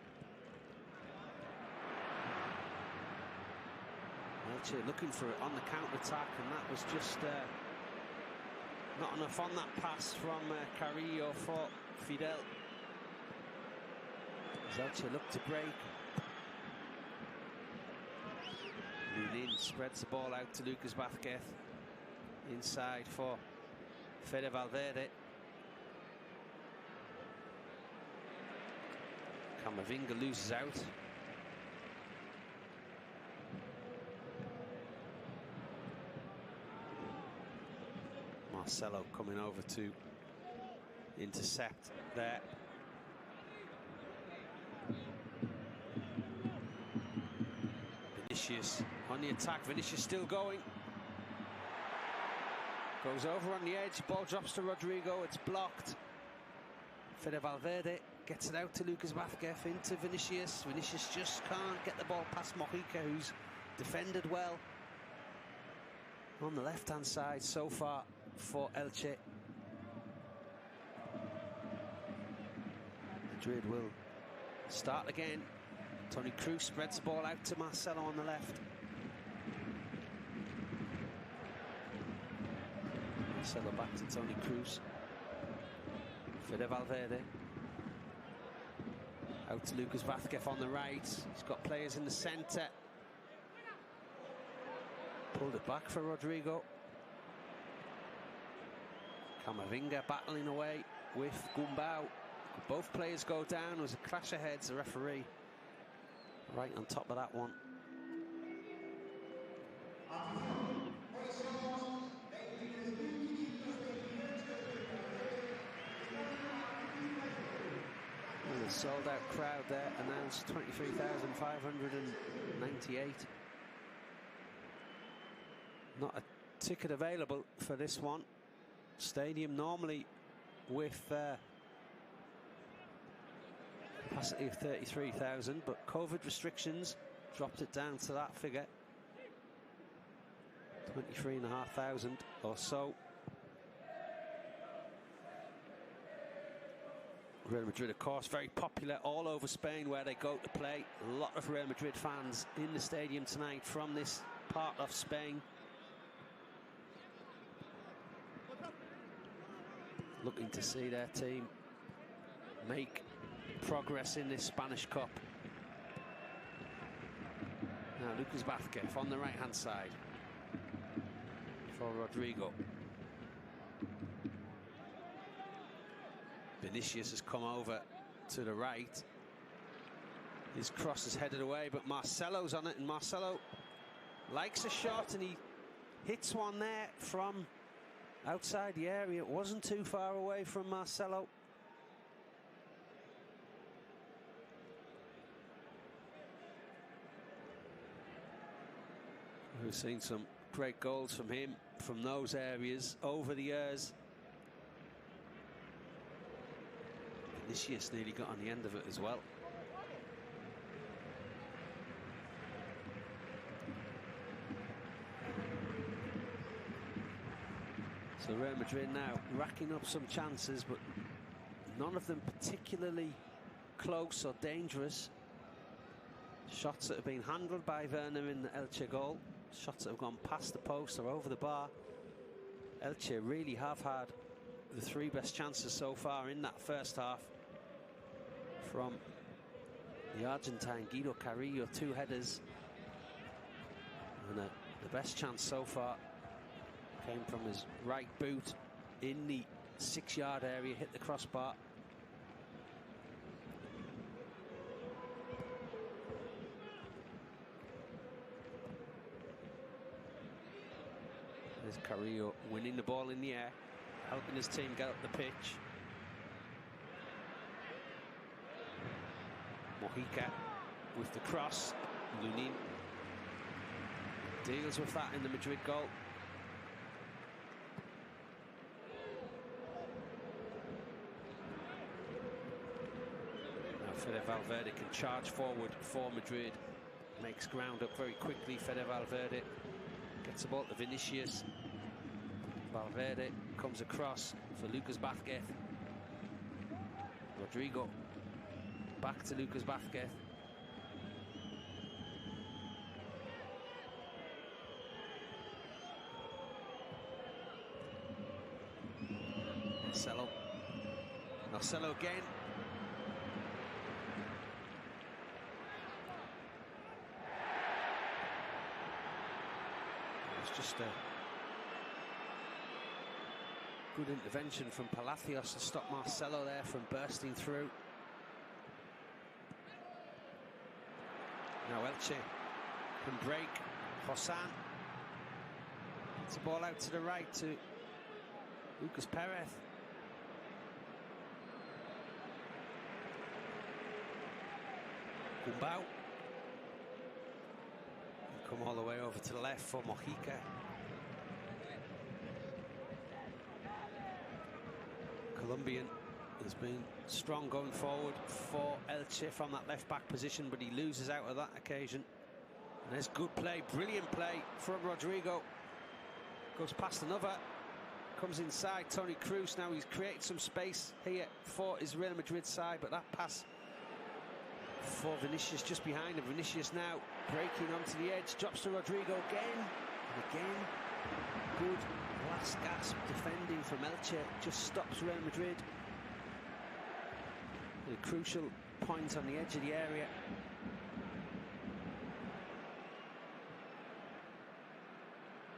Elche looking for it on the counter-attack, and that was just not enough on that pass from Carrillo for Fidel. As Elche look to break. Lunin spreads the ball out to Lucas Vázquez. Inside for Fede Valverde. Camavinga loses out. Marcelo coming over to intercept there. Vinicius on the attack. Vinicius still going. Goes over on the edge. Ball drops to Rodrigo. It's blocked. Fede Valverde gets it out to Lucas Vázquez into Vinicius. Vinicius just can't get the ball past Mojica, who's defended well on the left-hand side so far for Elche. Madrid will start again. Toni Kroos spreads the ball out to Marcelo on the left. Marcelo back to Toni Kroos. Fede Valverde. Out to Lucas Vázquez on the right. He's got players in the centre. Pulled it back for Rodrigo. Camavinga battling away with Gumbau. Both players go down. There was a clash of heads. The referee right on top of that one. And a sold-out crowd there announced 23,598. Not a ticket available for this one. Stadium normally with capacity of 33,000, but COVID restrictions dropped it down to that figure. 23,500 or so. Real Madrid, of course, very popular all over Spain where they go to play. A lot of Real Madrid fans in the stadium tonight from this part of Spain. Looking to see their team make progress in this Spanish Cup. Now Lucas Vázquez on the right hand side for Rodrigo. Vinicius has come over to the right. His cross is headed away, but Marcelo's on it, and Marcelo likes a shot, and he hits one there from outside the area. It wasn't too far away from Marcelo. We've seen some great goals from him from those areas over the years. Vinicius nearly got on the end of it as well. So Real Madrid now racking up some chances, but none of them particularly close or dangerous. Shots that have been handled by Werner in the Elche goal. Shots that have gone past the post or over the bar. Elche really have had the 3 best chances so far in that first half. From the Argentine Guido Carrillo, 2 headers. And the best chance so far came from his right boot in the 6-yard area, hit the crossbar. There's Carrillo winning the ball in the air, helping his team get up the pitch. Mojica with the cross. Lunin deals with that in the Madrid goal. Now Fede Valverde can charge forward for Madrid. Makes ground up very quickly. Fede Valverde gets the ball to Vinicius. Valverde comes across for Lucas Vázquez. Rodrigo back to Lucas Vázquez. Marcelo again. It was just a good intervention from Palacios to stop Marcelo there from bursting through. Now Elche can break. Hossan gets the ball out to the right to Lucas Perez. Gumbau. Come all the way over to the left for Mojica. Colombian has been strong going forward for Elche from that left back position, but he loses out of that occasion. And there's good play, brilliant play from Rodrigo. Goes past another, comes inside Toni Kroos. Now he's created some space here for his Real Madrid side, but that pass for Vinicius just behind him. Vinicius now breaking onto the edge, drops to Rodrigo again and again. Good last gasp defending from Elche, just stops Real Madrid. A crucial point on the edge of the area.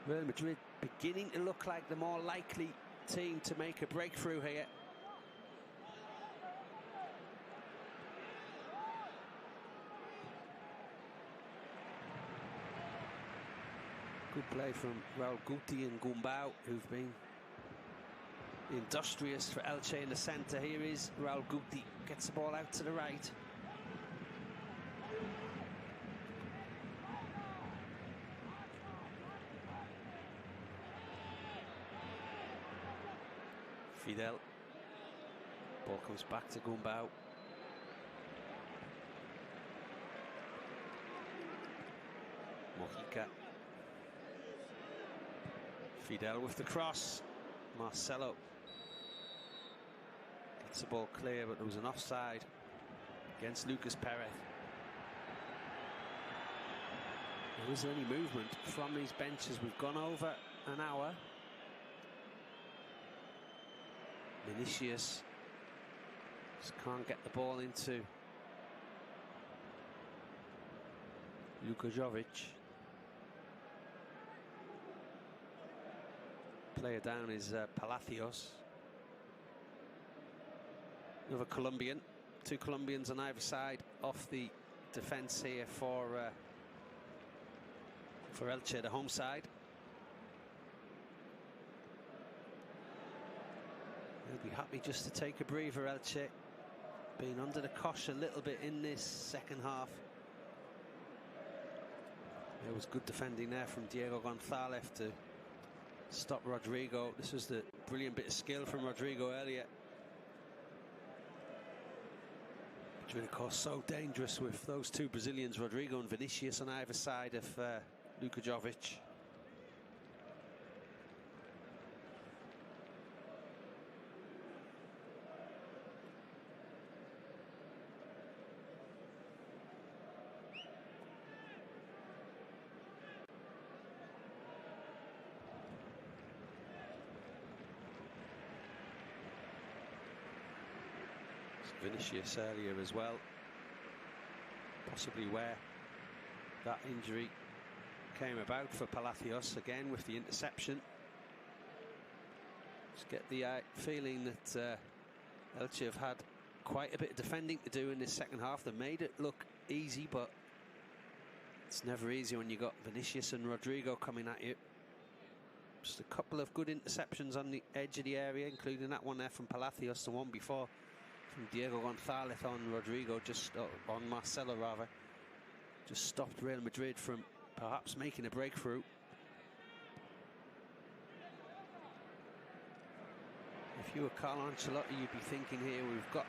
Real Madrid beginning to look like the more likely team to make a breakthrough here. Good play from Raul Guti and Gumbau, who've been industrious for Elche in the centre. Here is Raul Guti, gets the ball out to the right. Fidel. Ball comes back to Gumbau. Mojica. Fidel with the cross. Marcelo gets the ball clear, but there was an offside against Lucas Perez. There isn't any movement from these benches. We've gone over an hour. Vinicius just can't get the ball into Luka Jovic. Player down is Palacios. Another Colombian. 2 Colombians on either side off the defence here for Elche, the home side. They'll be happy just to take a breather, Elche. Being under the cosh a little bit in this second half. There was good defending there from Diego Gonzalez to stop Rodrigo. This was the brilliant bit of skill from Rodrigo earlier. Madrid, of course, so dangerous with those 2 Brazilians, Rodrigo and Vinicius, on either side of Luka Jovic. Vinicius earlier as well, possibly where that injury came about for Palacios, again with the interception. Just get the feeling that Elche have had quite a bit of defending to do in this second half. They made it look easy, but it's never easy when you got Vinicius and Rodrigo coming at you. Just a couple of good interceptions on the edge of the area, including that one there from Palacios, the one before from Diego Gonzalez on Rodrigo, just on Marcelo rather, just stopped Real Madrid from perhaps making a breakthrough. If you were Carlo Ancelotti, you'd be thinking here, we've got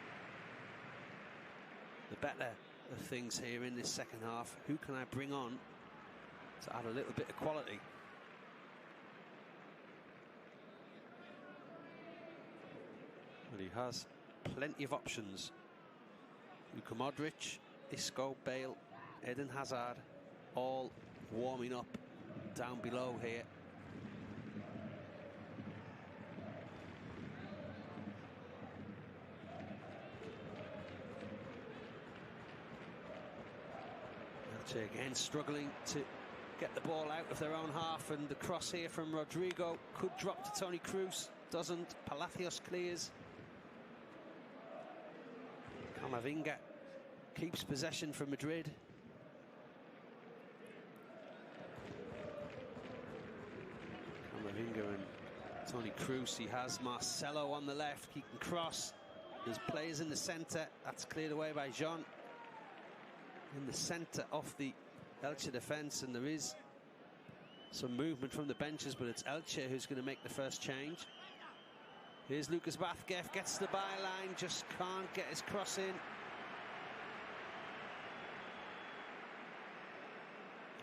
the better of things here in this second half. Who can I bring on to add a little bit of quality? Well, he has plenty of options. Luka Modric, Isco, Bale, Eden Hazard, all warming up down below here. Elche again struggling to get the ball out of their own half, and the cross here from Rodrigo could drop to Toni Kroos, doesn't. Palacios clears. Camavinga keeps possession for Madrid. Camavinga and Toni Kroos. He has Marcelo on the left. He can cross. There's players in the centre. That's cleared away by Jean. In the centre of the Elche defence, and there is some movement from the benches, but it's Elche who's going to make the first change. Here's Lucas Vázquez, gets the byline, just can't get his cross in. And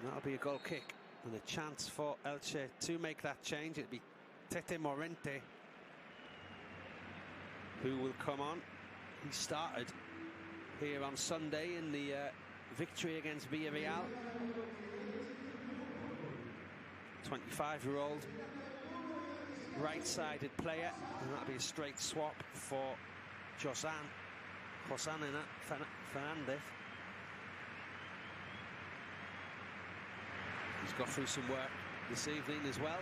that'll be a goal kick, and a chance for Elche to make that change. It'll be Tete Morente who will come on. He started here on Sunday in the victory against Villarreal. 25-year-old right-sided player, and that'll be a straight swap for Josan Fernandez. He's got through some work this evening as well.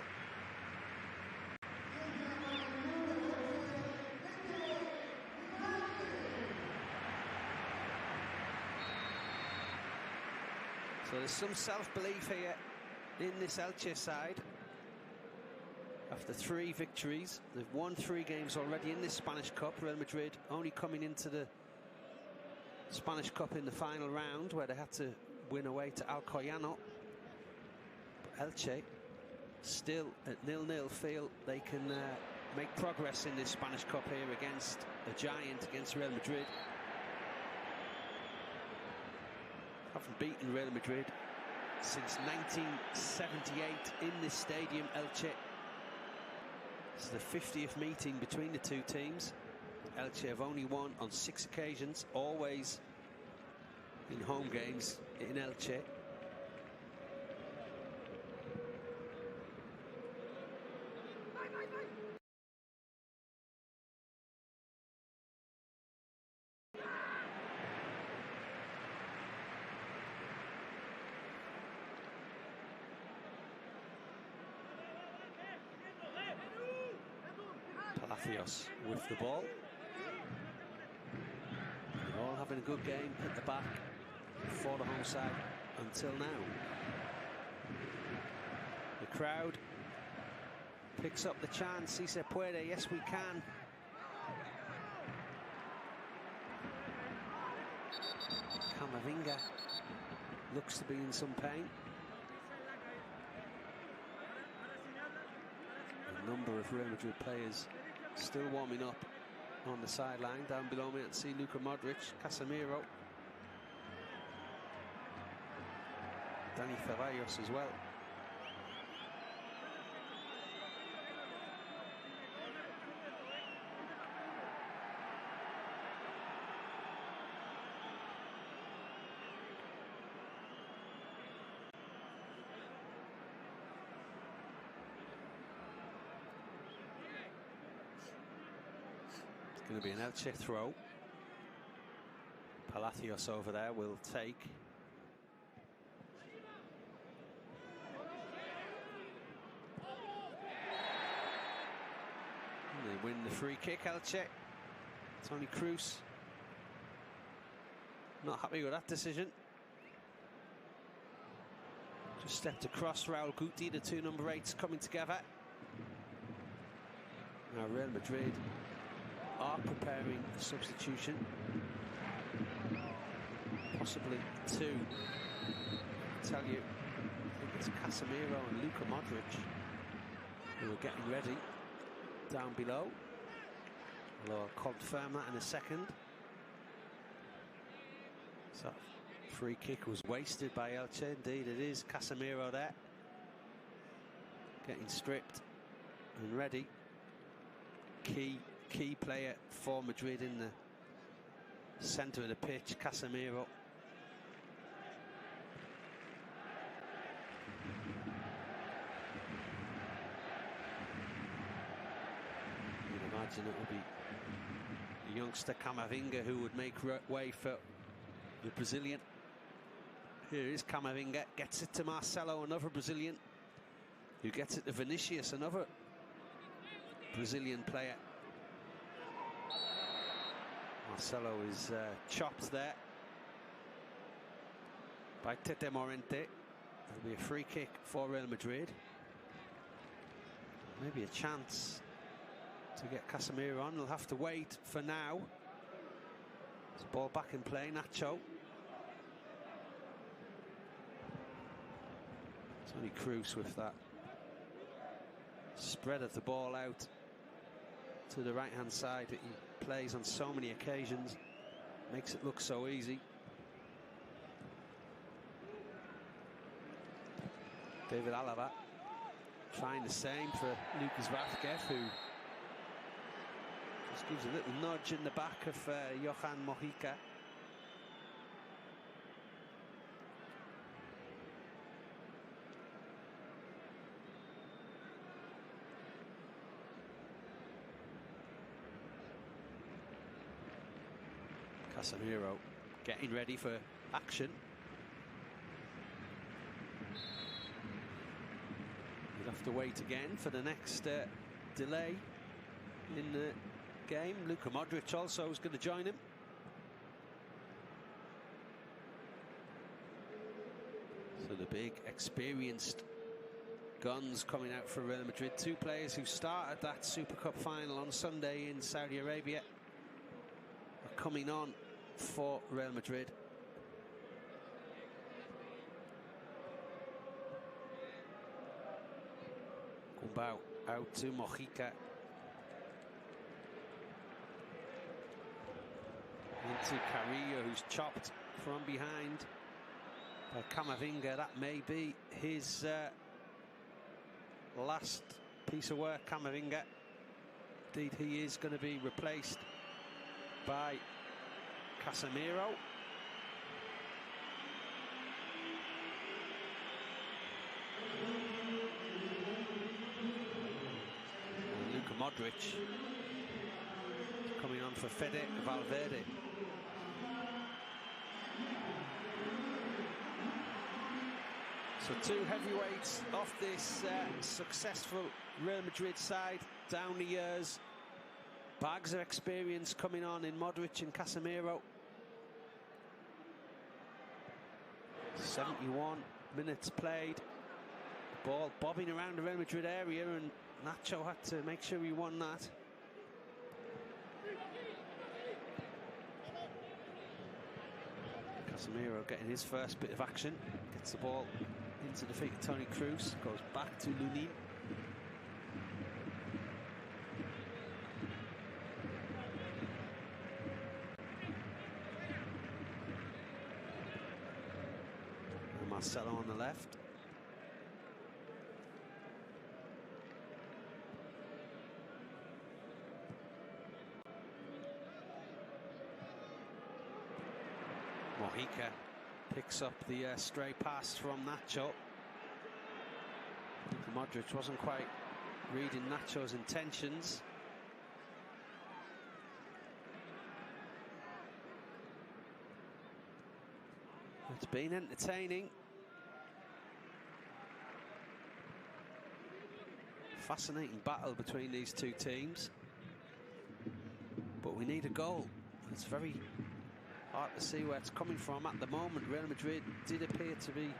So there's some self-belief here in this Elche side. After 3 victories, they've won 3 games already in this Spanish Cup. Real Madrid only coming into the Spanish Cup in the final round, where they had to win away to Alcoyano. But Elche, still at 0-0, feel they can make progress in this Spanish Cup here against a giant, against Real Madrid. Haven't beaten Real Madrid since 1978 in this stadium, Elche. This is the 50th meeting between the two teams. Elche have only won on 6 occasions, always in home games in Elche. Palacios with the ball. They're all having a good game at the back for the home side until now. The crowd picks up the chance. Si se puede, yes we can. Camavinga looks to be in some pain. A number of Real Madrid players still warming up on the sideline. Down below me, I see Luka Modric, Casemiro, Dani Ceballos as well. Going to be an Elche throw. Palacios over there will take. And they win the free kick, Elche. Toni Kroos not happy with that decision. Just stepped across Raul Guti, the two number 8s coming together. Now Real Madrid are preparing a substitution. Possibly 2. I tell you, I think it's Casemiro and Luka Modric who are getting ready down below. Although I'll confirm that in a second. So free kick was wasted by Elche. Indeed it is. Casemiro there, getting stripped and ready. Key player for Madrid in the centre of the pitch, Casemiro. You'd imagine it would be the youngster Camavinga who would make way for the Brazilian. Here is Camavinga, gets it to Marcelo, another Brazilian, who gets it to Vinicius, another Brazilian player. Marcelo is chopped there by Tete Morente. It'll be a free kick for Real Madrid. Maybe a chance to get Casemiro on. They'll have to wait for now. It's ball back in play, Nacho. Toni Kroos with that spread of the ball out to the right hand side that he plays on so many occasions, makes it look so easy. David Alaba trying the same for Lucas Vázquez, who just gives a little nudge in the back of Johan Mojica. Casemiro getting ready for action. We'll have to wait again for the next delay in the game. Luka Modric also is going to join him. So the big experienced guns coming out for Real Madrid. Two players who started that Super Cup final on Sunday in Saudi Arabia are coming on for Real Madrid. Gumbau out to Mojica. Into Carrillo, who's chopped from behind by Camavinga. That may be his last piece of work, Camavinga. Indeed, he is going to be replaced by Casemiro. And Luka Modric coming on for Fede Valverde. So two heavyweights off this successful Real Madrid side down the years. Bags of experience coming on in Modric and Casemiro. 71 minutes played. Ball bobbing around the Real Madrid area, and Nacho had to make sure he won that. Casemiro getting his first bit of action. Gets the ball into the feet of Toni Kroos. Goes back to Lunin. Marcelo on the left. Mojica picks up the stray pass from Nacho. Modric wasn't quite reading Nacho's intentions. It's been entertaining. Fascinating battle between these two teams. But we need a goal. It's very hard to see where it's coming from at the moment. Real Madrid did appear to be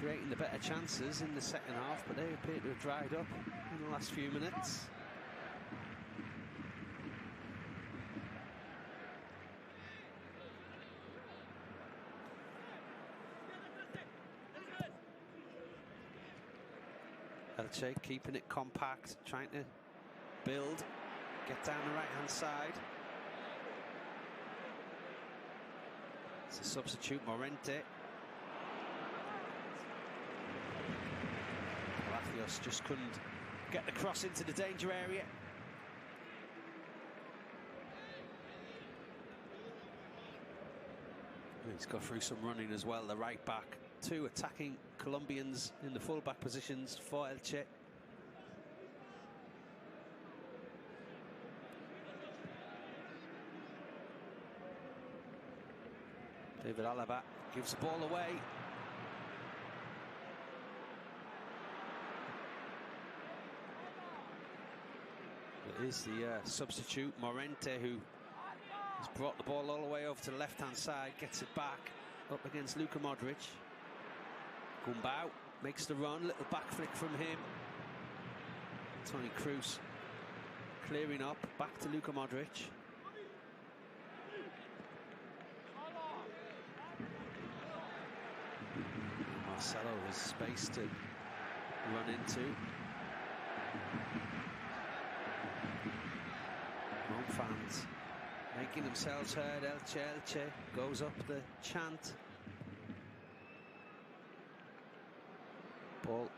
creating the better chances in the second half, but they appear to have dried up in the last few minutes. Elche keeping it compact, trying to build, get down the right-hand side. It's a substitute, Morente. Palacios just couldn't get the cross into the danger area. He's got through some running as well, the right back. Two attacking Colombians in the full-back positions for Elche. David Alaba gives the ball away. It is the substitute, Morente, who has brought the ball all the way over to the left-hand side, gets it back up against Luka Modric. Gumbau makes the run, little back flick from him. Toni Kroos clearing up, back to Luka Modric. Marcelo has space to run into. Home fans making themselves heard. Elche, Elche goes up the chant. Ball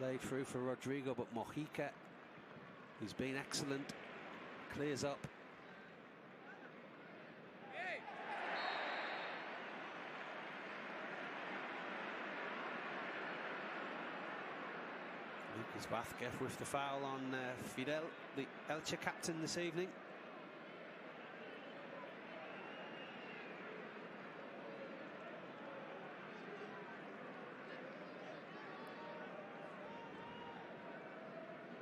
played through for Rodrigo, but Mojica, who's been excellent, clears up. Lucas Vázquez with the foul on Fidel, the Elche captain this evening.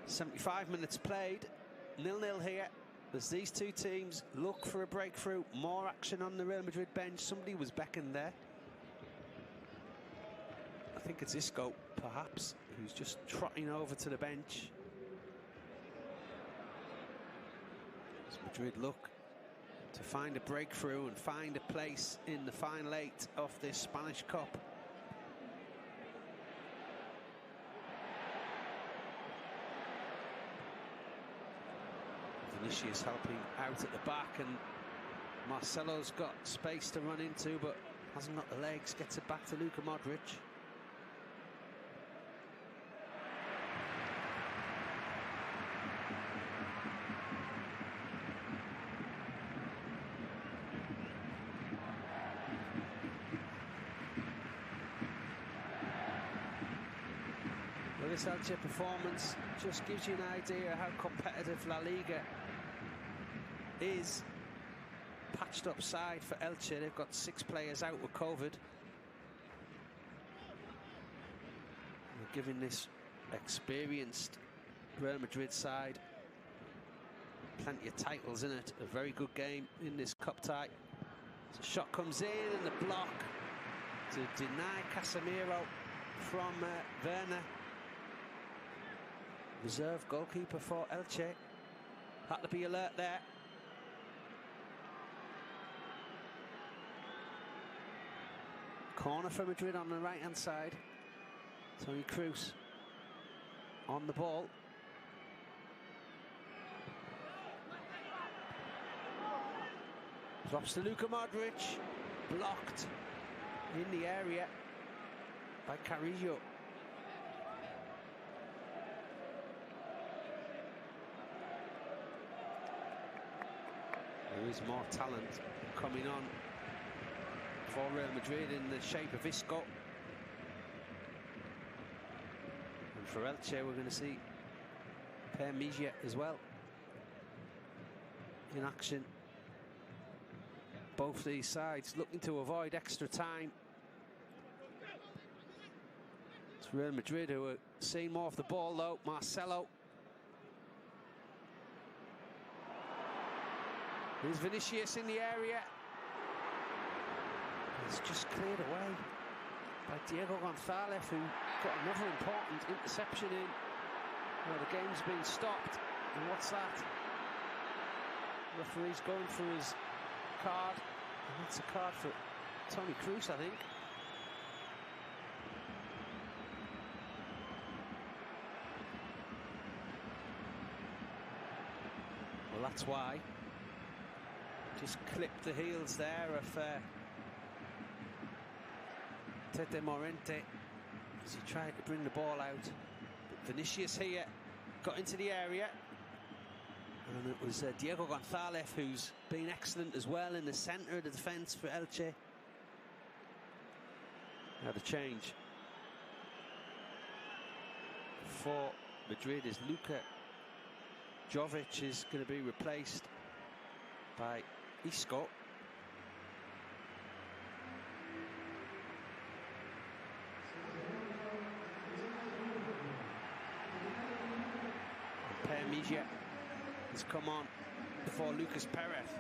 .75 minutes played, 0-0 here, as these two teams look for a breakthrough. More action on the Real Madrid bench. Somebody was beckoned there. I think it's Isco, perhaps, who's just trotting over to the bench. As Madrid look to find a breakthrough and find a place in the final 8 of this Spanish Cup. Vinicius helping out at the back, and Marcelo's got space to run into, but hasn't got the legs. Gets it back to Luka Modric. Well, this Elche performance just gives you an idea how competitive La Liga is. Patched up side for Elche. They've got 6 players out with COVID. They're giving this experienced Real Madrid side plenty of titles in it. A very good game in this cup tie. So shot comes in, and the block to deny Casemiro from Werner. Reserve goalkeeper for Elche. Had to be alert there. Corner for Madrid on the right-hand side. Toni Kroos on the ball. Drops to Luka Modric. Blocked in the area by Carrillo. There is more talent coming on for Real Madrid in the shape of Isco. And for Elche, we're going to see Per Mejia as well in action. Both these sides looking to avoid extra time. It's Real Madrid who are seeing more of the ball though. Marcelo. Here's Vinicius in the area. It's just cleared away by Diego Gonzalez, who got another important interception in. Well, the game's been stopped. And what's that? The referee's going for his card. And that's a card for Toni Kroos, I think. Well, that's why. Just clipped the heels there of Tete Morente as he tried to bring the ball out. But Vinicius here got into the area. And it was Diego Gonzalez who's been excellent as well in the centre of the defence for Elche. Now the change for Madrid is Luka Jovic is going to be replaced by Isco. Per Mejia has come on for Lucas Perez.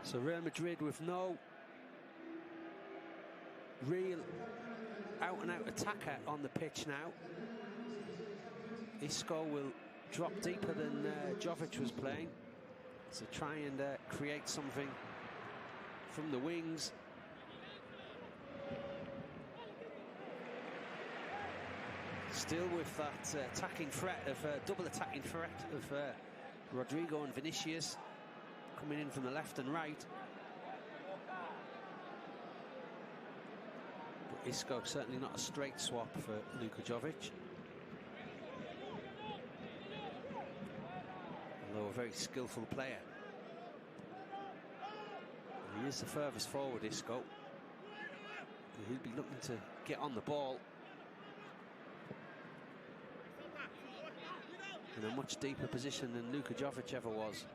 So Real Madrid with no real out-and-out attacker on the pitch now. Isco will drop deeper than Jovic was playing to try and create something from the wings. Still with that attacking threat of double attacking threat of Rodrigo and Vinicius coming in from the left and right. But Isco certainly not a straight swap for Luka Jovic. Although a very skillful player. He is the furthest forward, Isco. He'll be looking to get on the ball in a much deeper position than Luka Jovic ever was.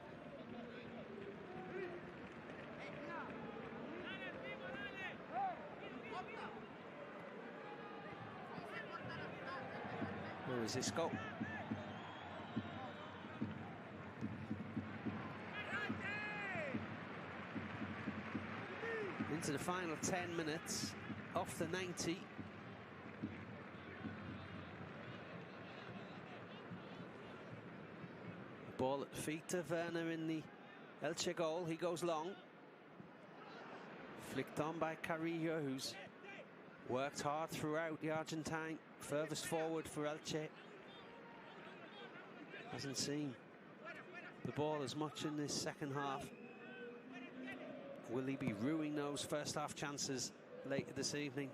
Where is Isco? Into the final 10 minutes, off the 90. Ball at the feet of Werner in the Elche goal. He goes long. Flicked on by Carrillo, who's worked hard throughout, the Argentine. Furthest forward for Elche. Hasn't seen the ball as much in this second half. Will he be ruining those first half chances later this evening?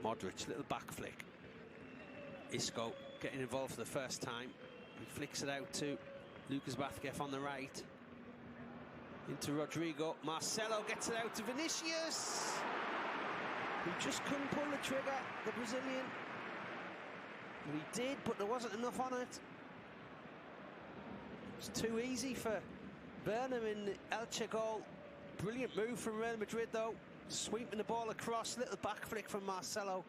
Modric, little back flick. Isco getting involved for the first time. He flicks it out to Lucas Vázquez on the right. Into Rodrigo. Marcelo gets it out to Vinicius, who just couldn't pull the trigger, the Brazilian. And he did, but there wasn't enough on it. It's too easy for Werner in the Elche goal. Brilliant move from Real Madrid though. Sweeping the ball across, little back flick from Marcelo.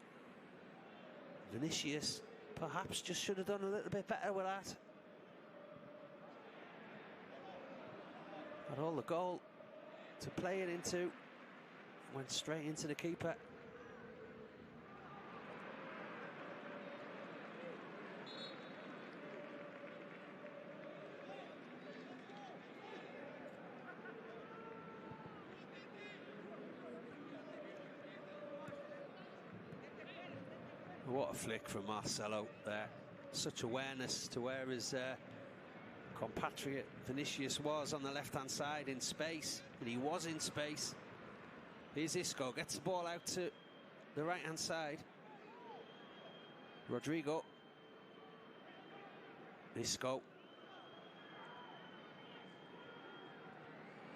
Vinicius perhaps just should have done a little bit better with that. Had all the goal to play it into. Went straight into the keeper. What a flick from Marcelo there. Such awareness to where his compatriot Vinicius was on the left-hand side in space. And he was in space. Here's Isco, gets the ball out to the right-hand side. Rodrigo. Isco.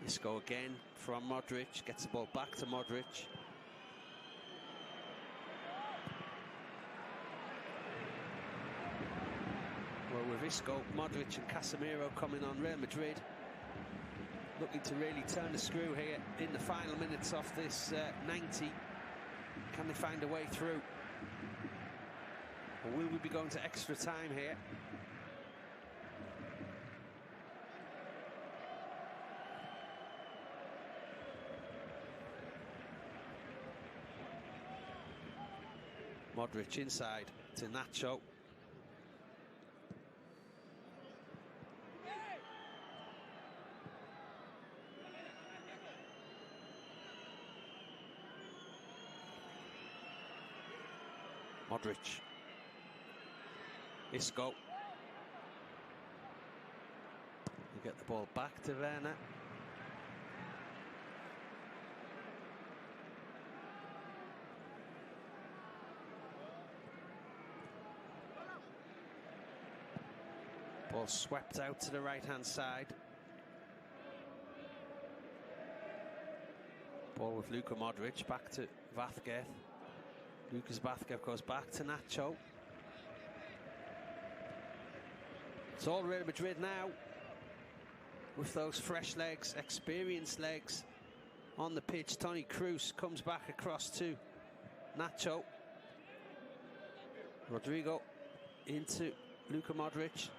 Isco again from Modric. Gets the ball back to Modric. Isco, Modric and Casemiro coming on. Real Madrid looking to really turn the screw here in the final minutes of this 90. Can they find a way through? Or will we be going to extra time here? Modric inside to Nacho. Modric. Isco. You get the ball back to Werner. Ball swept out to the right-hand side. Ball with Luka Modric, back to Vázquez. Lucas Vázquez goes back to Nacho. It's all Real Madrid now, with those fresh legs, experienced legs on the pitch. Toni Kroos comes back across to Nacho. Rodrigo into Luka Modric.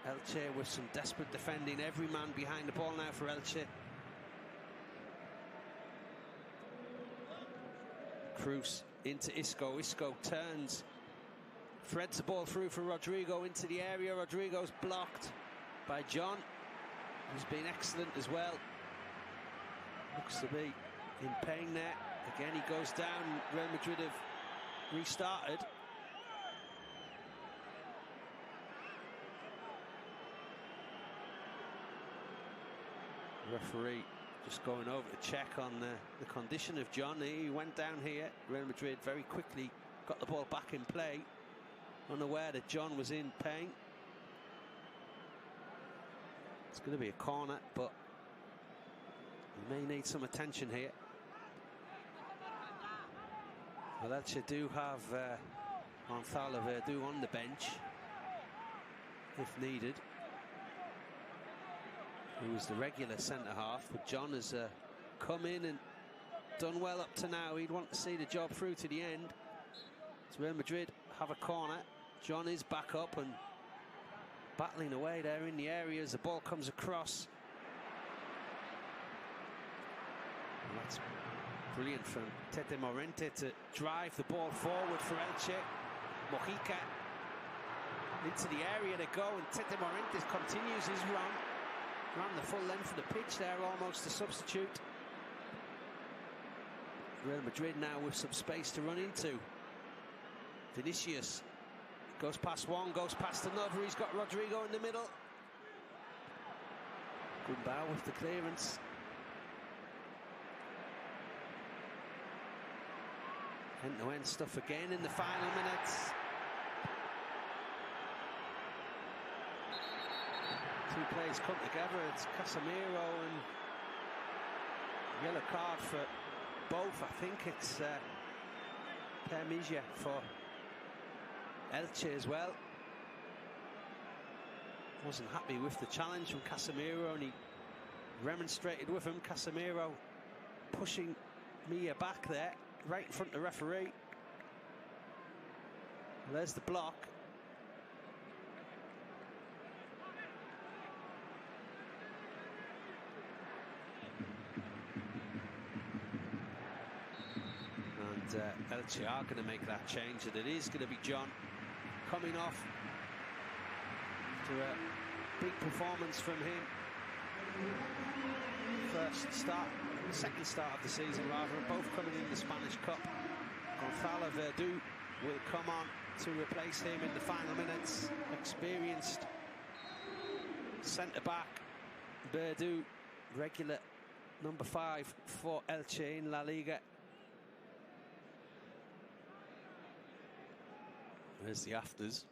Elche with some desperate defending. Every man behind the ball now for Elche. Kroos into Isco. Isco turns, threads the ball through for Rodrigo into the area. Rodrigo's blocked by John, who's been excellent as well. Looks to be in pain there. Again, he goes down. Real Madrid have restarted. Referee just going over to check on the condition of John. He went down here. Real Madrid very quickly got the ball back in play, unaware that John was in pain. It's going to be a corner, but he may need some attention here. Well, Elche do have Gonzalo Verdu on the bench if needed, who was the regular centre-half, but John has come in and done well up to now. He'd want to see the job through to the end. So Real Madrid have a corner. John is back up and battling away there in the area as the ball comes across. And that's brilliant from Tete Morente to drive the ball forward for Elche. Mojica into the area to go, and Tete Morente continues his run. Ran the full length of the pitch there, almost a substitute. Real Madrid now with some space to run into. Vinicius goes past one, goes past another. He's got Rodrigo in the middle. Gumbau with the clearance. End-to-end stuff again in the final minutes. Two players come together. It's Casemiro and yellow card for both. I think it's Permija for Elche as well. Wasn't happy with the challenge from Casemiro and he remonstrated with him. Casemiro pushing Mia back there, right in front of the referee. There's the block. Elche are going to make that change, and it is going to be John coming off to a big performance from him. Second start of the season rather, both coming in the Spanish Cup. Gonzalo Verdu will come on to replace him in the final minutes. Experienced centre-back Verdu, regular number 5 for Elche in La Liga. There's the afters.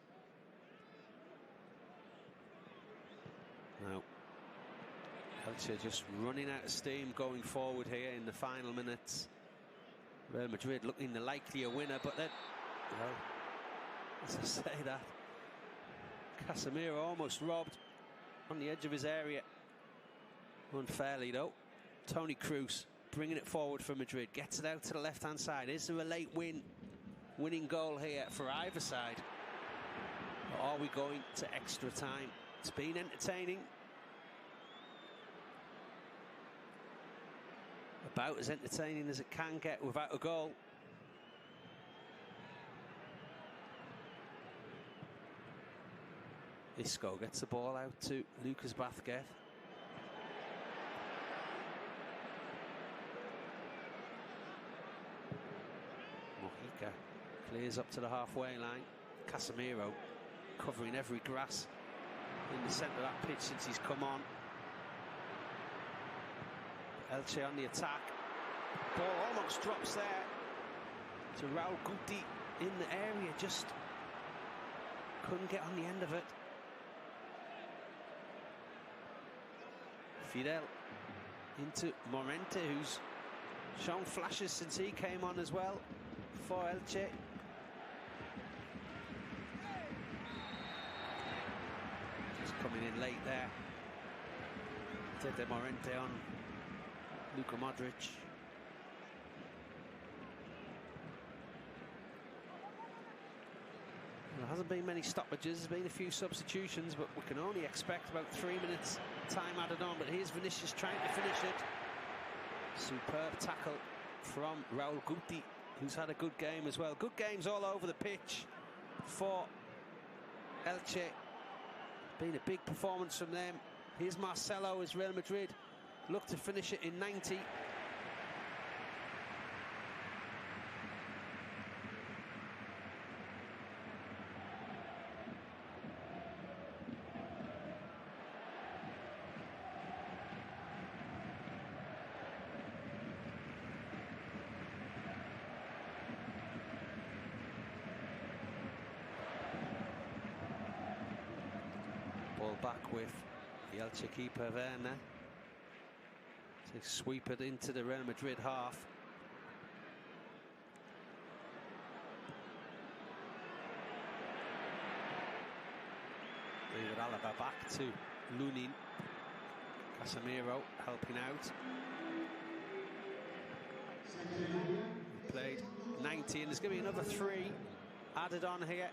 Now, Elche just running out of steam going forward here in the final minutes. Real Madrid looking the likelier winner, but then, well, as I say that, Casemiro almost robbed on the edge of his area. Unfairly though. Toni Kroos bringing it forward for Madrid. Gets it out to the left-hand side. Is there a late winning goal here for either side? Or are we going to extra time? It's been entertaining. About as entertaining as it can get without a goal. Isco gets the ball out to Lucas Vázquez. Mojica clears up to the halfway line. Casemiro covering every grass in the centre of that pitch since he's come on. Elche on the attack. Ball almost drops there to Raul Guti in the area, just couldn't get on the end of it. Fidel into Morente, who's shown flashes since he came on as well for Elche. Just coming in late there. Tete Morente on Luka Modric. There hasn't been many stoppages, there's been a few substitutions, but we can only expect about 3 minutes time added on. But here's Vinicius trying to finish it. Superb tackle from Raul Guti, who's had a good game as well. Good games all over the pitch for Elche. Been a big performance from them. Here's Marcelo as Real Madrid look to finish it in 90. Ball back with the Elche keeper Werner to sweep it into the Real Madrid half. David Alaba back to Lunin. Casemiro helping out. Played 90 and there's going to be another 3 added on here.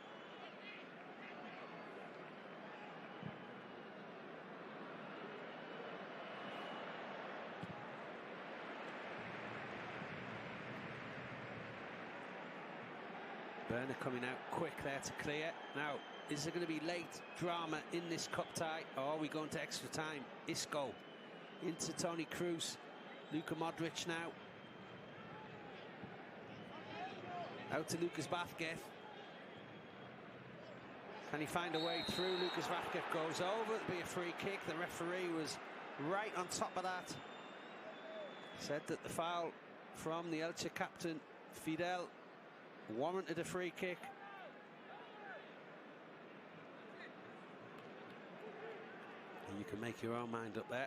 Werner coming out quick there to clear. Now, is there going to be late drama in this cup tie, or are we going to extra time? Isco into Toni Kroos. Luka Modric now. Out to Lucas Vázquez. Can he find a way through? Lucas Vázquez goes over. It'll be a free kick. The referee was right on top of that. Said that the foul from the Elche captain, Fidel, warranted a free kick. And you can make your own mind up there.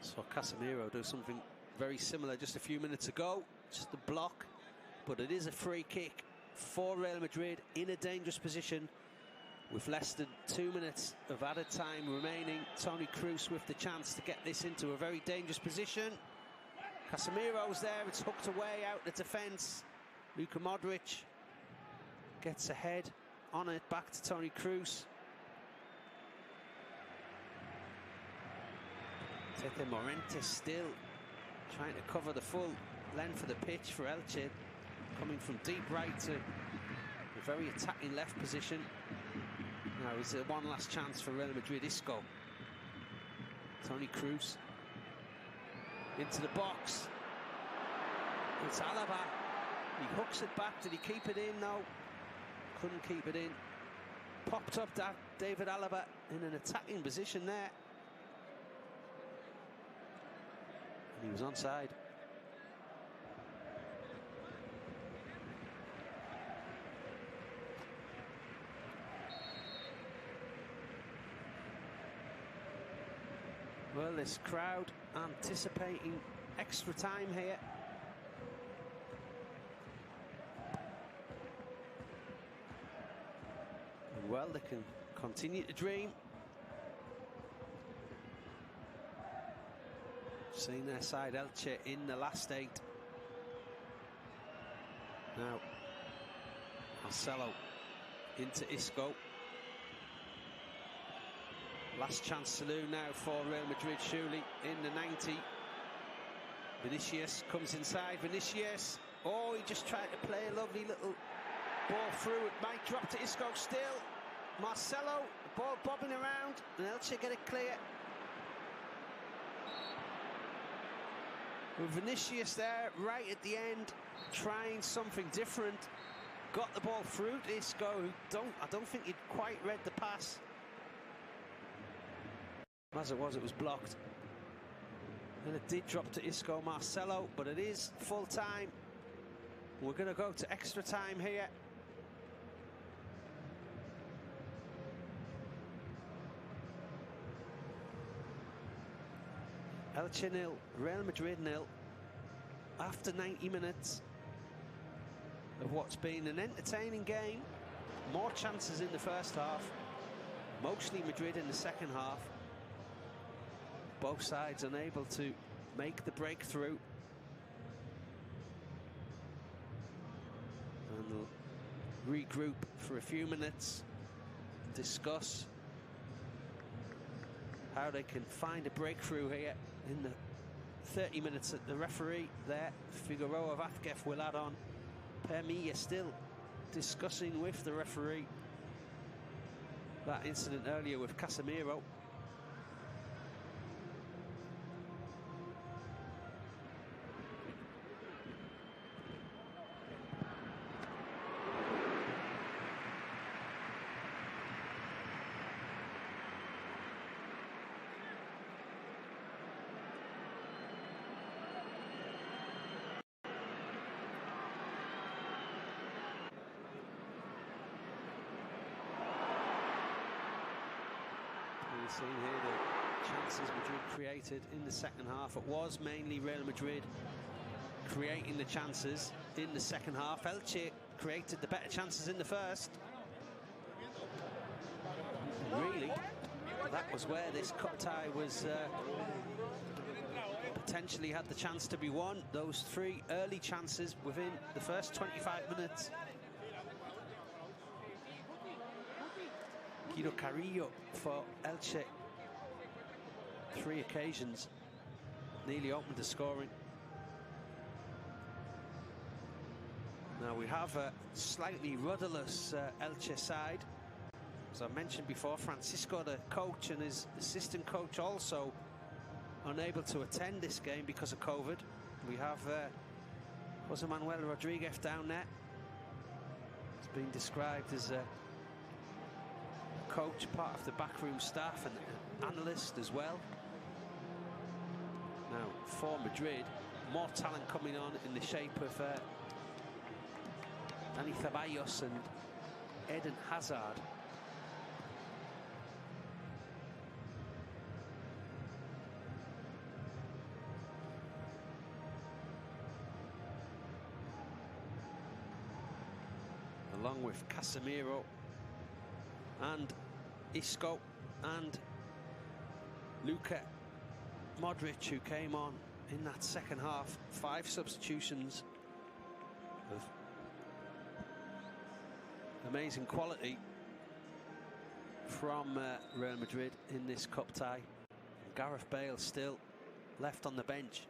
Saw Casemiro do something very similar just a few minutes ago. Just a block. But it is a free kick for Real Madrid in a dangerous position with less than 2 minutes of added time remaining. Toni Kroos with the chance to get this into a very dangerous position. Casemiro's there, it's hooked away out the defence. Luka Modric gets ahead on it, back to Toni Kroos. Tete Morente still trying to cover the full length of the pitch for Elche, coming from deep right to a very attacking left position. Now is there one last chance for Real Madrid? Isco. Toni Kroos into the box. It's Alaba. He hooks it back. Did he keep it in? No. Couldn't keep it in. Popped up that David Alaba in an attacking position there. And he was onside. Well, this crowd anticipating extra time here. well, they can continue to dream. Seen their side Elche in the last 8. Now, Marcelo into Isco. Last chance saloon now for Real Madrid, surely, in the 90. Vinicius comes inside. Vinicius. Oh, he just tried to play a lovely little ball through. It might drop to Isco still. Marcelo, the ball bobbing around, and Elche get it clear. With Vinicius there, right at the end, trying something different. Got the ball through to Isco, who I don't think he'd quite read the pass. As it was blocked. And it did drop to Isco. Marcelo, but it is full time. We're going to go to extra time here. Elche 0, Real Madrid 0. After 90 minutes of what's been an entertaining game. More chances in the first half. Mostly Madrid in the second half. Both sides unable to make the breakthrough. And they'll regroup for a few minutes, discuss how they can find a breakthrough here in the 30 minutes that the referee there, Figueroa Vázquez, will add on. Permilla still discussing with the referee that incident earlier with Casemiro. You've seen here the chances Madrid created in the second half. It was mainly Real Madrid creating the chances in the second half. Elche created the better chances in the first. Really, that was where this cup tie was potentially had the chance to be won. Those 3 early chances within the first 25 minutes. Guido Carrillo for Elche. 3 occasions nearly opened the scoring. Now we have a slightly rudderless Elche side. As I mentioned before, Francisco, the coach, and his assistant coach also unable to attend this game because of COVID. We have Jose Manuel Rodriguez down there. It's been described as a coach, part of the backroom staff, and analyst as well. Now for Madrid, more talent coming on in the shape of Dani Ceballos and Eden Hazard. Along with Casemiro and Isco and Luka Modric, who came on in that second half. 5 substitutions of amazing quality from Real Madrid in this cup tie. Gareth Bale still left on the bench.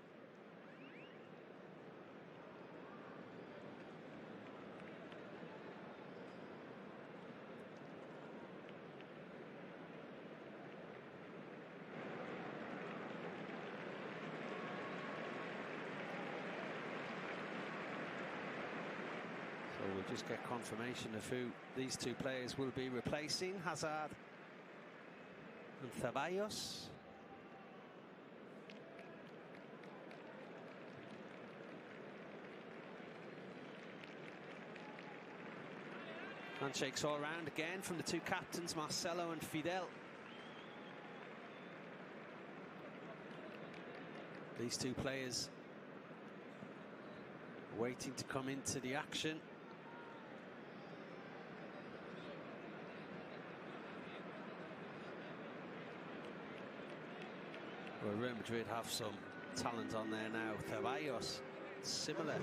We'll just get confirmation of who these 2 players will be replacing, Hazard and Ceballos. Handshakes all round again from the 2 captains, Marcelo and Fidel. These 2 players waiting to come into the action. Well, Real Madrid have some talent on there now. Ceballos, similar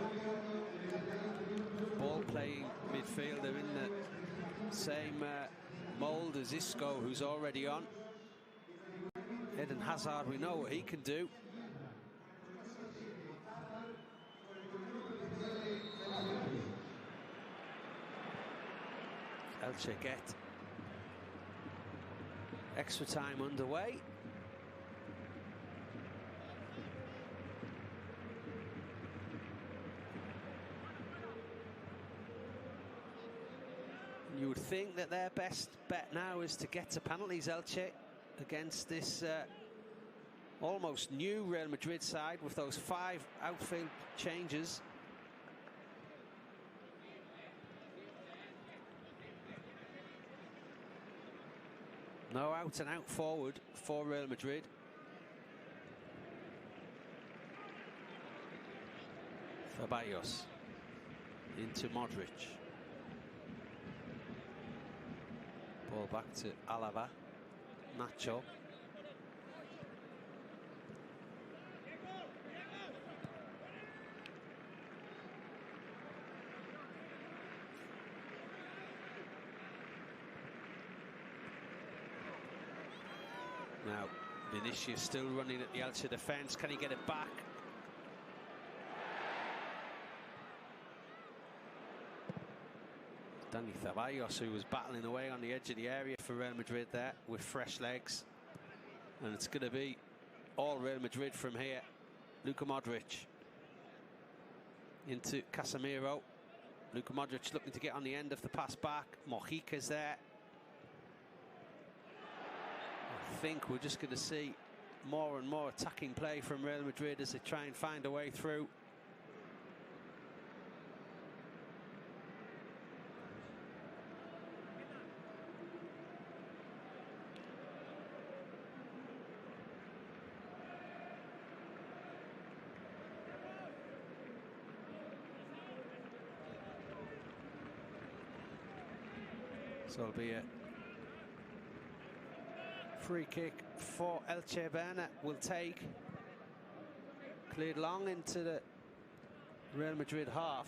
ball-playing midfielder in the same mould as Isco, who's already on. Eden Hazard, we know what he can do. Elche get extra time underway. You would think that their best bet now is to get to penalties, Elche, against this almost new Real Madrid side with those 5 outfield changes. No out and out forward for Real Madrid. Ceballos into Modric. Ball back to Alaba. Nacho. Now, Vinicius still running at the Elche defence. Can he get it back? Dani Ceballos, who was battling away on the edge of the area for Real Madrid there with fresh legs. And it's going to be all Real Madrid from here. Luka Modric into Casemiro. Luka Modric looking to get on the end of the pass back. Mojica's there. I think we're just going to see more and more attacking play from Real Madrid as they try and find a way through. So it'll be a free kick for Elche. Bernat will take. Cleared long into the Real Madrid half.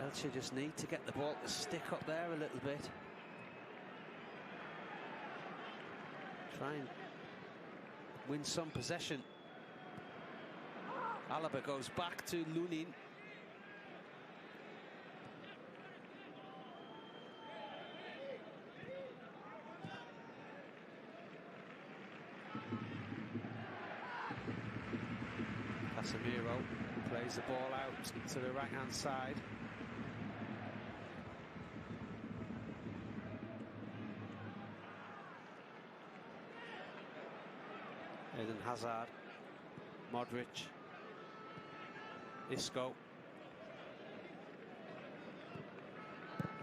Elche just need to get the ball to stick up there a little bit. Try and win some possession. Alaba goes back to Lunin. Casemiro plays the ball out to the right-hand side. Eden Hazard, Modric, Isco,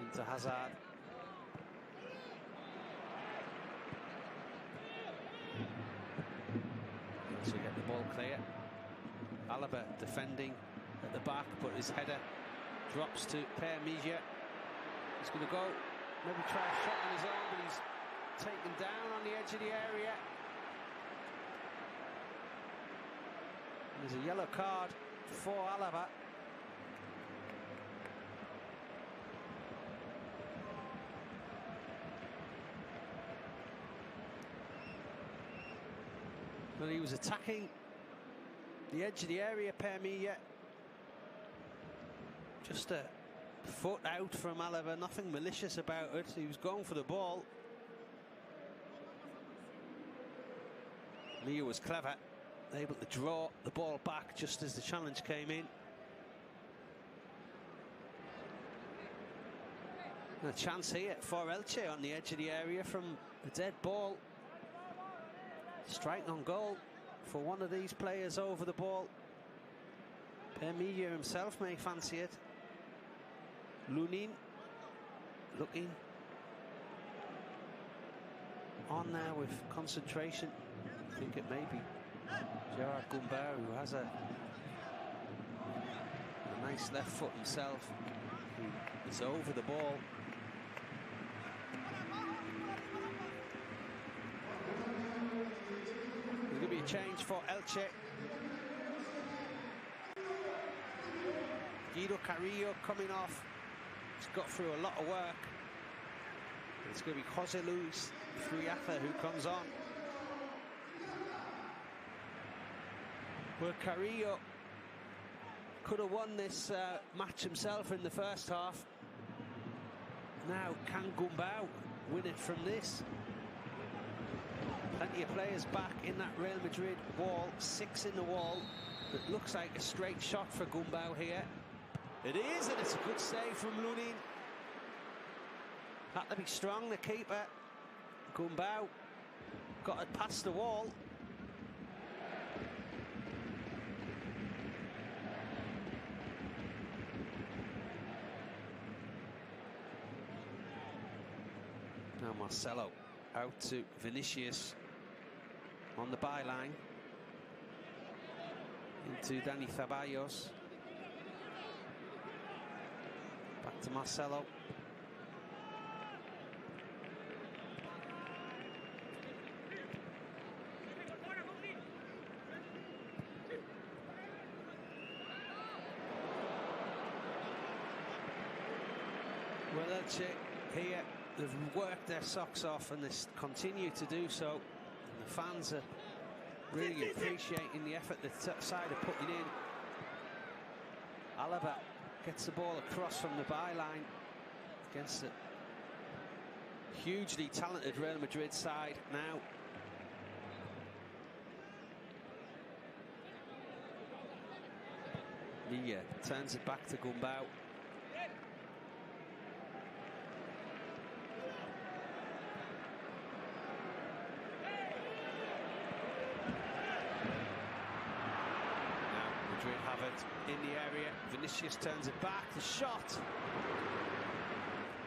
into Hazard. So get the ball clear. Alaba defending at the back, but his header drops to Per Mija. He's going to go, maybe try a shot on his own, but he's taken down on the edge of the area. And there's a yellow card for Alaba. Well, he was attacking the edge of the area, Per Mija. Just a foot out from Alaba, nothing malicious about it. He was going for the ball. Mija was clever, able to draw the ball back just as the challenge came in. And a chance here for Elche on the edge of the area from a dead ball. Strike on goal for one of these players over the ball. Per Mija himself may fancy it. Lunin looking on there with concentration. I think it may be Gerard Gumbert, who has a nice left foot himself, who is over the ball. change for Elche. Guido Carrillo coming off. He's got through a lot of work. It's going to be Jose Luis Friatha who comes on. Well, Carrillo could have won this match himself in the first half. Now, can Gumbau win it from this? Plenty of players back in that Real Madrid wall. 6 in the wall. It looks like a straight shot for Gumbau here. It is, and it's a good save from Lunin. Had to be strong, the keeper. Gumbau got it past the wall. Now Marcelo out to Vinicius on the byline. Into Dani Ceballos. Back to Marcelo. Well, Elche here, they've worked their socks off and they continue to do so. And the fans are really appreciating the effort the side are putting in. Alaba gets the ball across from the byline against a hugely talented Real Madrid side now. Nia turns it back to Gumbau. Have it in the area. Vinicius turns it back. The shot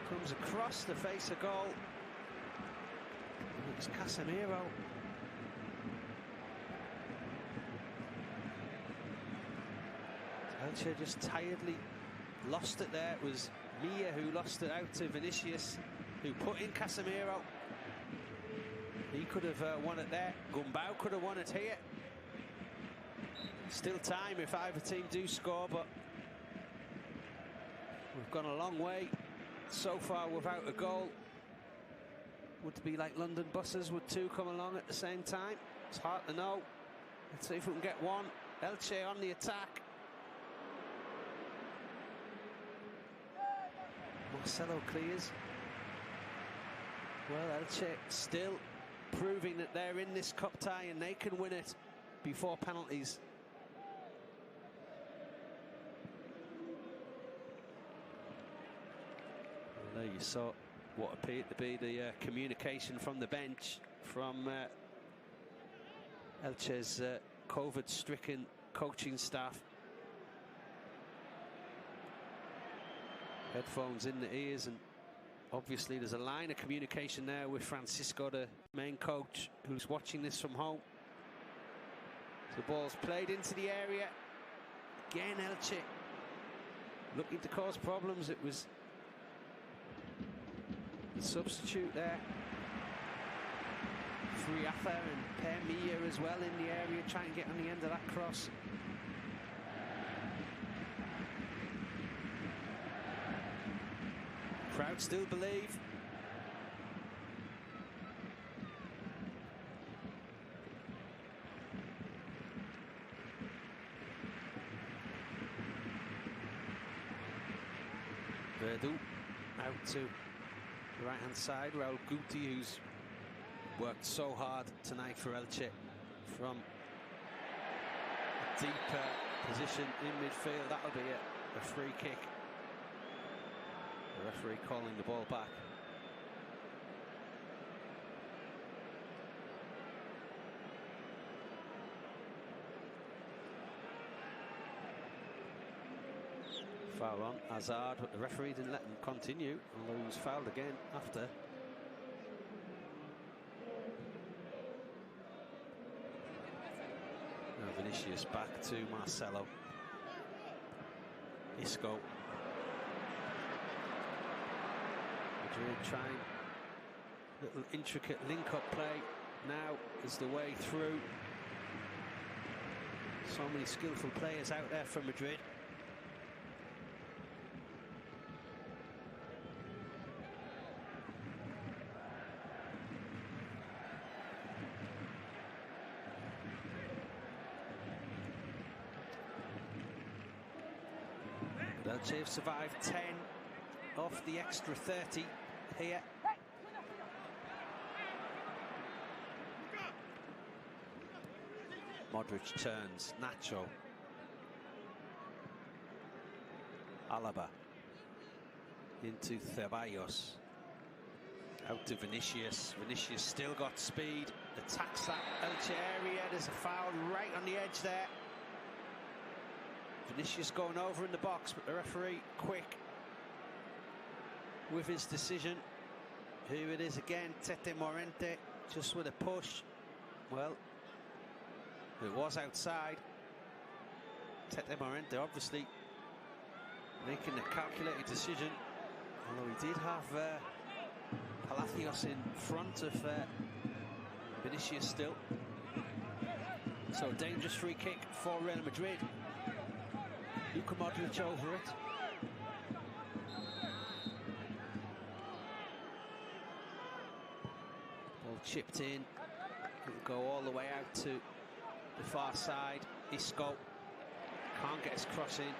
comes across the face of goal. And it's Casemiro. Elche just tiredly lost it there. It was Mia who lost it out to Vinicius, who put in Casemiro. He could have won it there. Gumbau could have won it here. Still time if either team do score, but we've gone a long way so far without a goal. Would it be like London buses? Would 2 come along at the same time? It's hard to know. Let's see if we can get one. Elche on the attack. Marcelo clears. Well, Elche still proving that they're in this cup tie and they can win it before penalties. There you saw what appeared to be the communication from the bench from Elche's COVID-stricken coaching staff. Headphones in the ears, and obviously there's a line of communication there with Francisco, the main coach, who's watching this from home. The ball's played into the area. Again, Elche looking to cause problems. It was the substitute there. Friatha and Per Mia as well in the area, trying to get on the end of that cross. Crowd still believe. Verdú out to the right hand side. Raul Guti, who's worked so hard tonight for Elche from a deep position in midfield. That'll be a free kick. The referee calling the ball back. Foul on Hazard, but the referee didn't let him continue, although he was fouled again after. Now Vinicius back to Marcelo. Isco. Madrid trying little intricate link-up play now is the way through. So many skillful players out there for Madrid. But Elche have survived 10 off the extra 30 here. Modric turns, Nacho. Alaba. Into Ceballos. Out to Vinicius. Vinicius still got speed. Attacks that Elche area. There's a foul right on the edge there. Vinicius going over in the box, but the referee quick with his decision. Here it is again, Tete Morente just with a push. Well, it was outside. Tete Morente obviously making a calculated decision, although he did have Palacios in front of Vinicius still. So a dangerous free kick for Real Madrid. Luka Modric over it. Ball chipped in. It'll go all the way out to the far side. Isco can't get his cross in.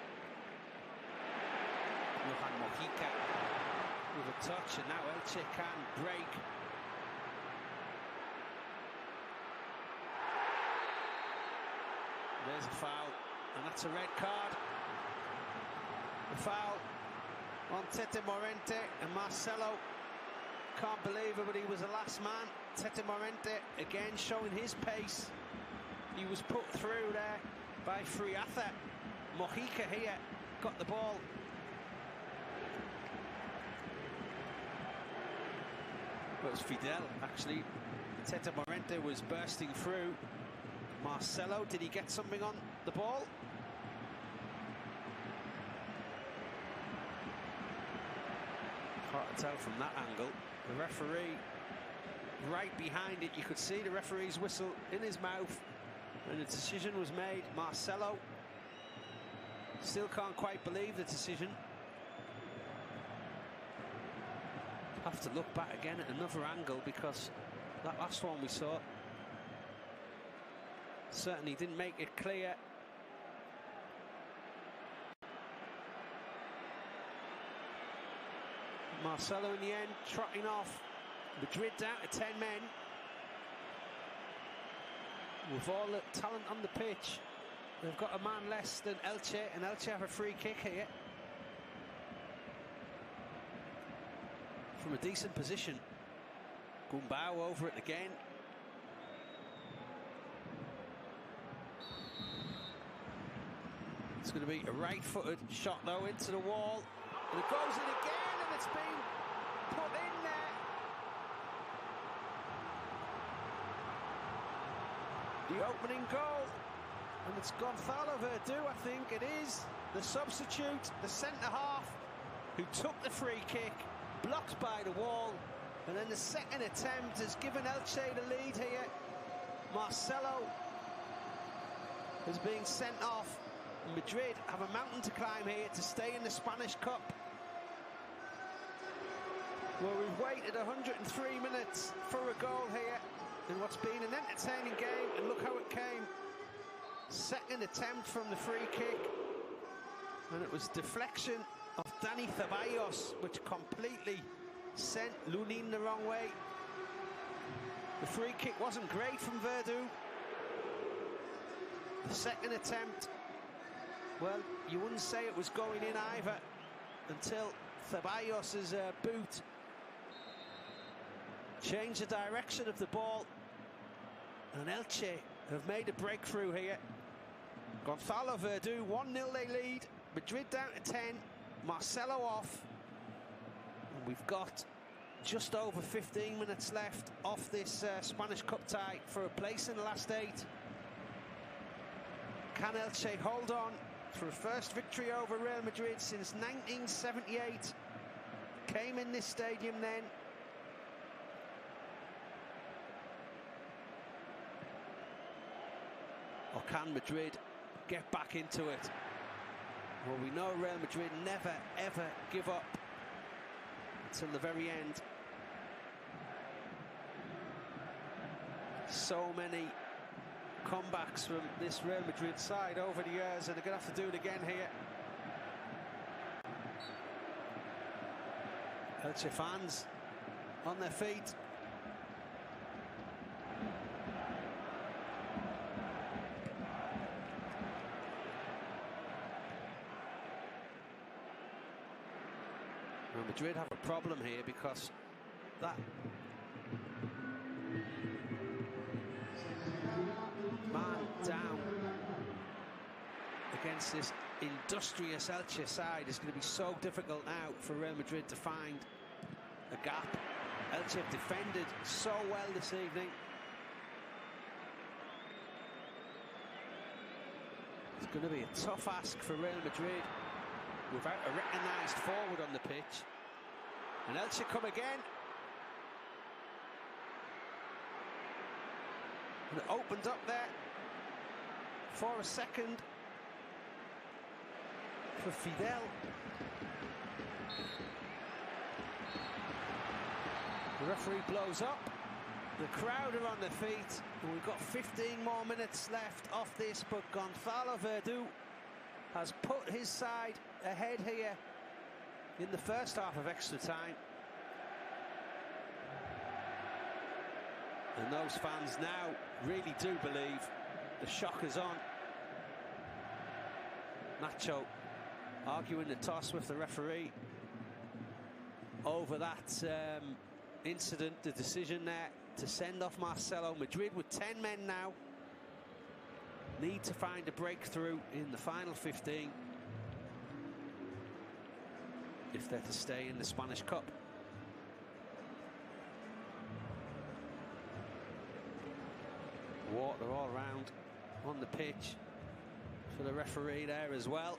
Johan Mojica with a touch, and now Elche can break. There's a foul, and that's a red card. A foul on Tete Morente, and Marcelo can't believe it, but he was the last man. Tete Morente again showing his pace. He was put through there by Friatha. Mojica here got the ball. Well, it was Fidel actually. Tete Morente was bursting through. Marcelo, did he get something on the ball? Hard to tell from that angle. The referee right behind it. You could see the referee's whistle in his mouth, and the decision was made. Marcelo still can't quite believe the decision. Have to look back again at another angle, because that last one we saw certainly didn't make it clear. Marcelo in the end trotting off. Madrid down to 10 men. With all the talent on the pitch, they've got a man less than Elche, and Elche have a free kick here. From a decent position. Gumbau over it again. It's going to be a right-footed shot though into the wall. And it goes in again, and it's been put in there. The opening goal. And it's Gonzalo Verdu, I think it is. The substitute, the centre-half, who took the free kick, blocked by the wall. And then the second attempt has given Elche the lead here. Marcelo is being sent off. Madrid have a mountain to climb here to stay in the Spanish Cup. Well, we've waited 103 minutes for a goal here in what's been an entertaining game, and look how it came. Second attempt from the free kick, and it was deflection of Dani Ceballos, which completely sent Lunin the wrong way. The free kick wasn't great from Verdu. The second attempt, well, you wouldn't say it was going in either until Ceballos' boot changed the direction of the ball, and Elche have made a breakthrough here. Gonzalo Verdu, 1-0 they lead. Madrid down to 10. Marcelo off. And we've got just over 15 minutes left off this Spanish Cup tie for a place in the last 8. Can Elche hold on for a first victory over Real Madrid since 1978? Came in this stadium then. Or can Madrid get back into it. Well, we know Real Madrid never, ever give up until the very end. So many comebacks from this Real Madrid side over the years, and they're going to have to do it again here. Elche fans on their feet. Well, Madrid have a problem here because that man down against this industrious Elche side is going to be so difficult now for Real Madrid to find a gap. Elche have defended so well this evening. It's going to be a tough ask for Real Madrid without a recognised forward on the pitch. And Elche come again. And it opened up there for a second for Fidel. The referee blows up. The crowd are on their feet. And we've got 15 more minutes left off this, but Gonzalo Verdu has put his side ahead here in the first half of extra time. And those fans now really do believe the shock is on. Nacho arguing the toss with the referee over that incident, the decision there to send off Marcelo. Madrid with 10 men now need to find a breakthrough in the final 15 if they're to stay in the Spanish Cup. Water all around on the pitch for the referee there as well.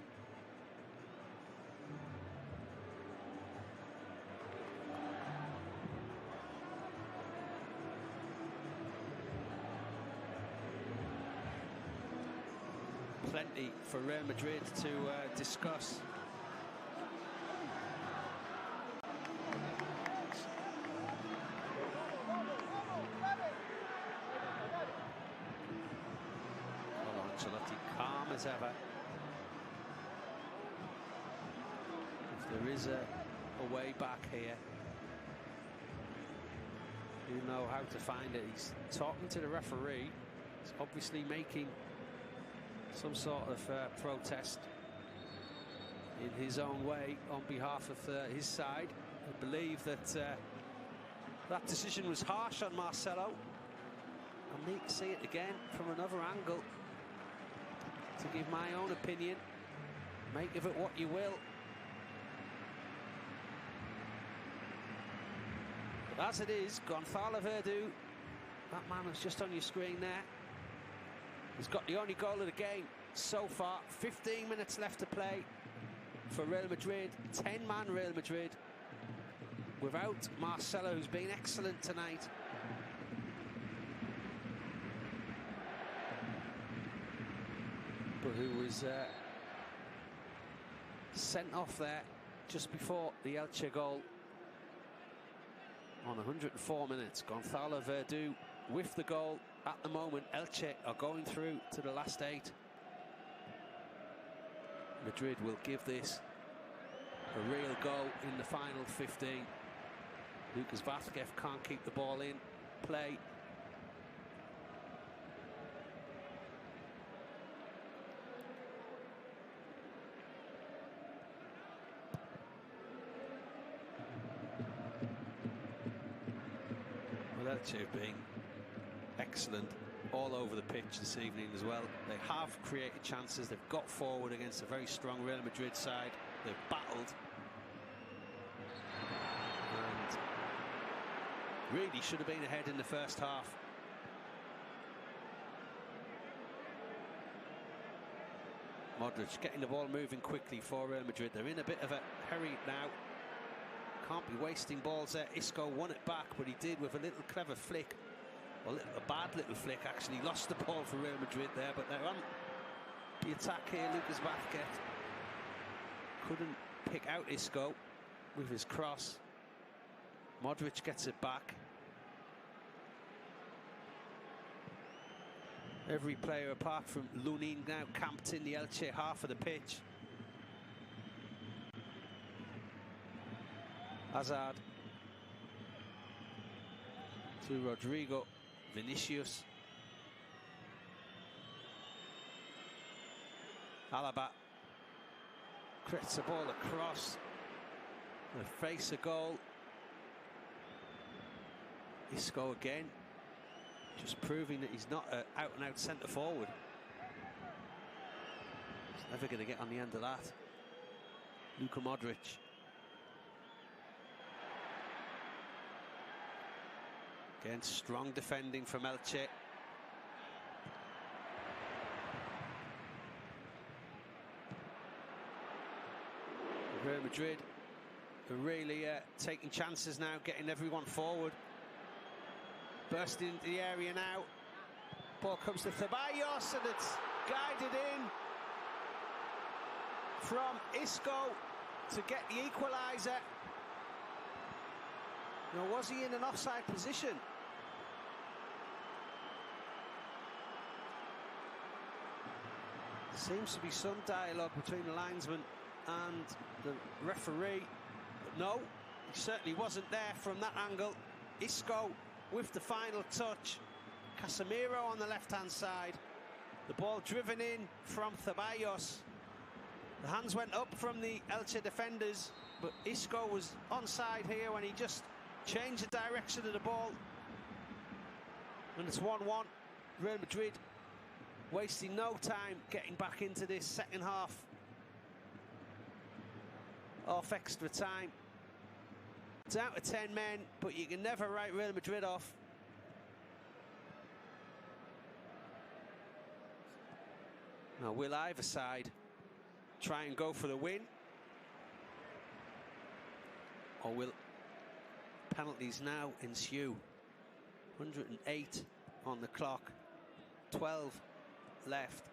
Plenty for Real Madrid to discuss. Calm as ever. If there is a way back here, you know how to find it. He's talking to the referee. He's obviously making some sort of protest in his own way on behalf of his side. I believe that that decision was harsh on Marcelo. I need to see it again from another angle to give my own opinion. Make of it what you will. But as it is, Gonzalo Verdu, that man was just on your screen there. He's got the only goal of the game so far. 15 minutes left to play for Real Madrid. 10-man Real Madrid without Marcelo, who's been excellent tonight. But who was sent off there just before the Elche goal on 104 minutes. Gonzalo Verdu with the goal. At the moment, Elche are going through to the last 8. Madrid will give this a real go in the final 15. Lucas Vazquez can't keep the ball in play. Well, Elche have been excellent all over the pitch this evening as well. They have created chances. They've got forward against a very strong Real Madrid side. They've battled. And really should have been ahead in the first half. Modric getting the ball moving quickly for Real Madrid. They're in a bit of a hurry now. Can't be wasting balls there. Isco won it back, but he did with a little clever flick. A bad little flick, actually. Lost the ball for Real Madrid there, but they're on the attack here. Lucas Vázquez couldn't pick out Isco with his cross. Modric gets it back. Every player apart from Lunin now camped in the Elche half of the pitch. Hazard to Rodrigo, Vinicius, Alaba creates the ball across, they face a goal. Isco again, just proving that he's not an out-and-out centre forward. He's never going to get on the end of that. Luka Modric. Again, strong defending from Elche. Real Madrid are really taking chances now, getting everyone forward. Bursting into the area now. Ball comes to Ceballos and it's guided in from Isco to get the equaliser. Now, was he in an offside position? Seems to be some dialogue between the linesman and the referee. But no, he certainly wasn't there from that angle. Isco with the final touch. Casemiro on the left-hand side. The ball driven in from Ceballos. The hands went up from the Elche defenders, but Isco was onside here when he just changed the direction of the ball. And it's 1-1. Real Madrid wasting no time getting back into this second half. Off extra time. Down to 10 men, but you can never write Real Madrid off. Now, will either side try and go for the win? Or will penalties now ensue? 108 on the clock, 12 left.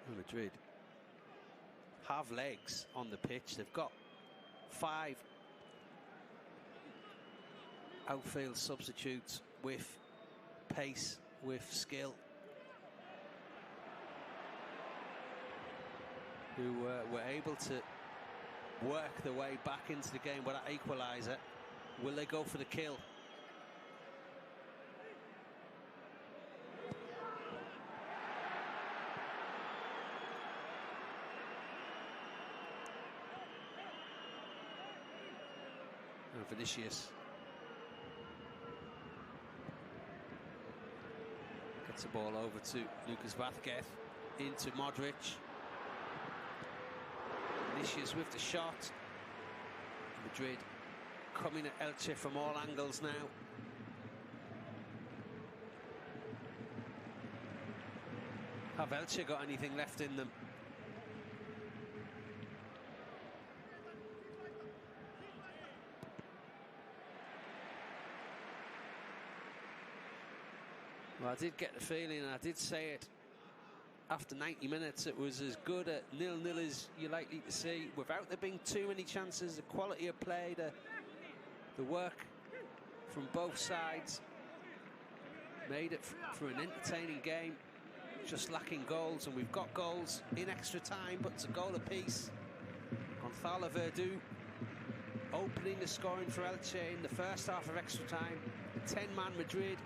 Real Madrid have legs on the pitch. They've got 5 outfield substitutes with pace, with skill, who were able to work their way back into the game with that equaliser. Will they go for the kill? Vinicius gets the ball over to Lucas Vázquez, into Modric. Vinicius with the shot. Madrid coming at Elche from all angles now. Have Elche got anything left in them? Well, I did get the feeling, and I did say it after 90 minutes, it was as good a 0-0 as you're likely to see, without there being too many chances. The quality of play, the work from both sides made it for an entertaining game, just lacking goals, and we've got goals in extra time, but it's a goal apiece. Gonzalo Verdú opening the scoring for Elche in the first half of extra time. 10-man Madrid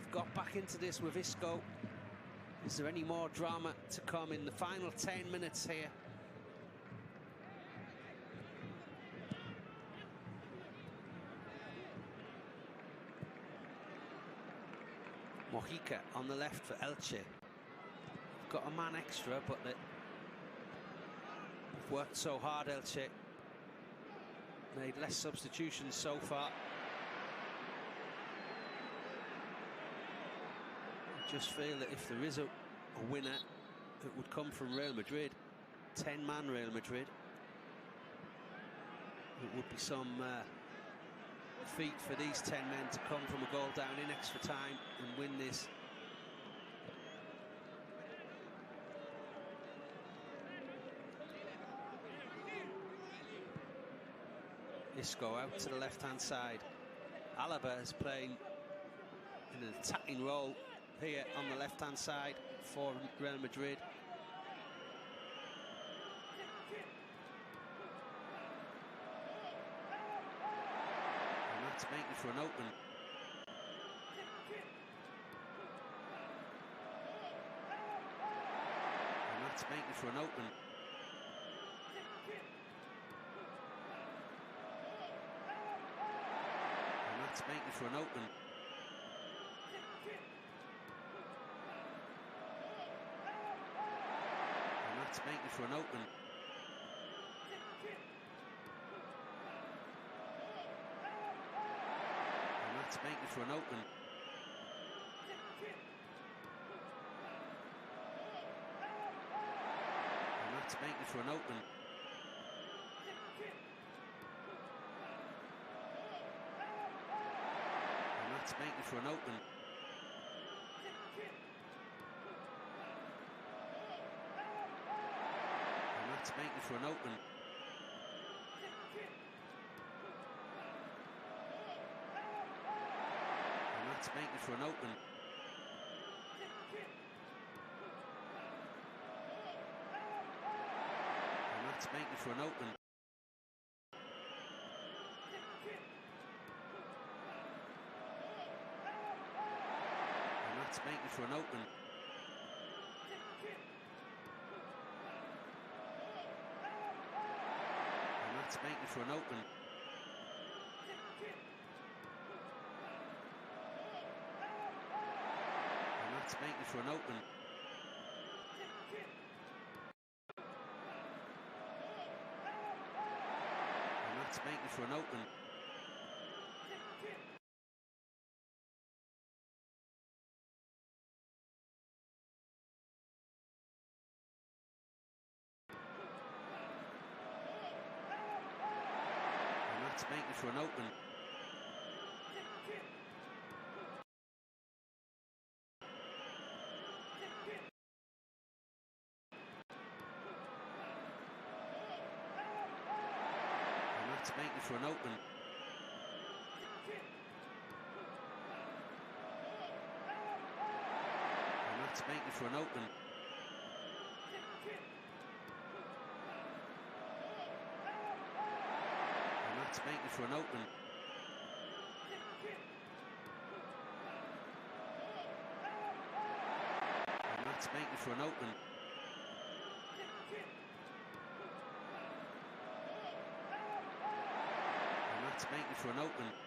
got back into this with Isco. Is there any more drama to come in the final 10 minutes here? Mojica on the left for Elche. Got a man extra, but they've worked so hard, Elche. Made less substitutions so far. Just feel that if there is a winner, it would come from Real Madrid. 10-man Real Madrid. It would be some feat for these 10 men to come from a goal down in extra time and win this. Isco out to the left-hand side. Alaba is playing in an attacking role here on the left-hand side for Real Madrid. And that's making for an open. And that's making for an open. That's making for an open. And that's making for an open. And that's making for an open. And that's making for an open. That's making for an open. And that's making for an open. And that's making for an open. And that's making for an open. That's making for an open. And that's making for an open. And that's making for an open. And that's making for an open. That's making for an open. And that's making for an open. And that's making for an open. That's making for an open. And that's making for an open. And that's making for an open.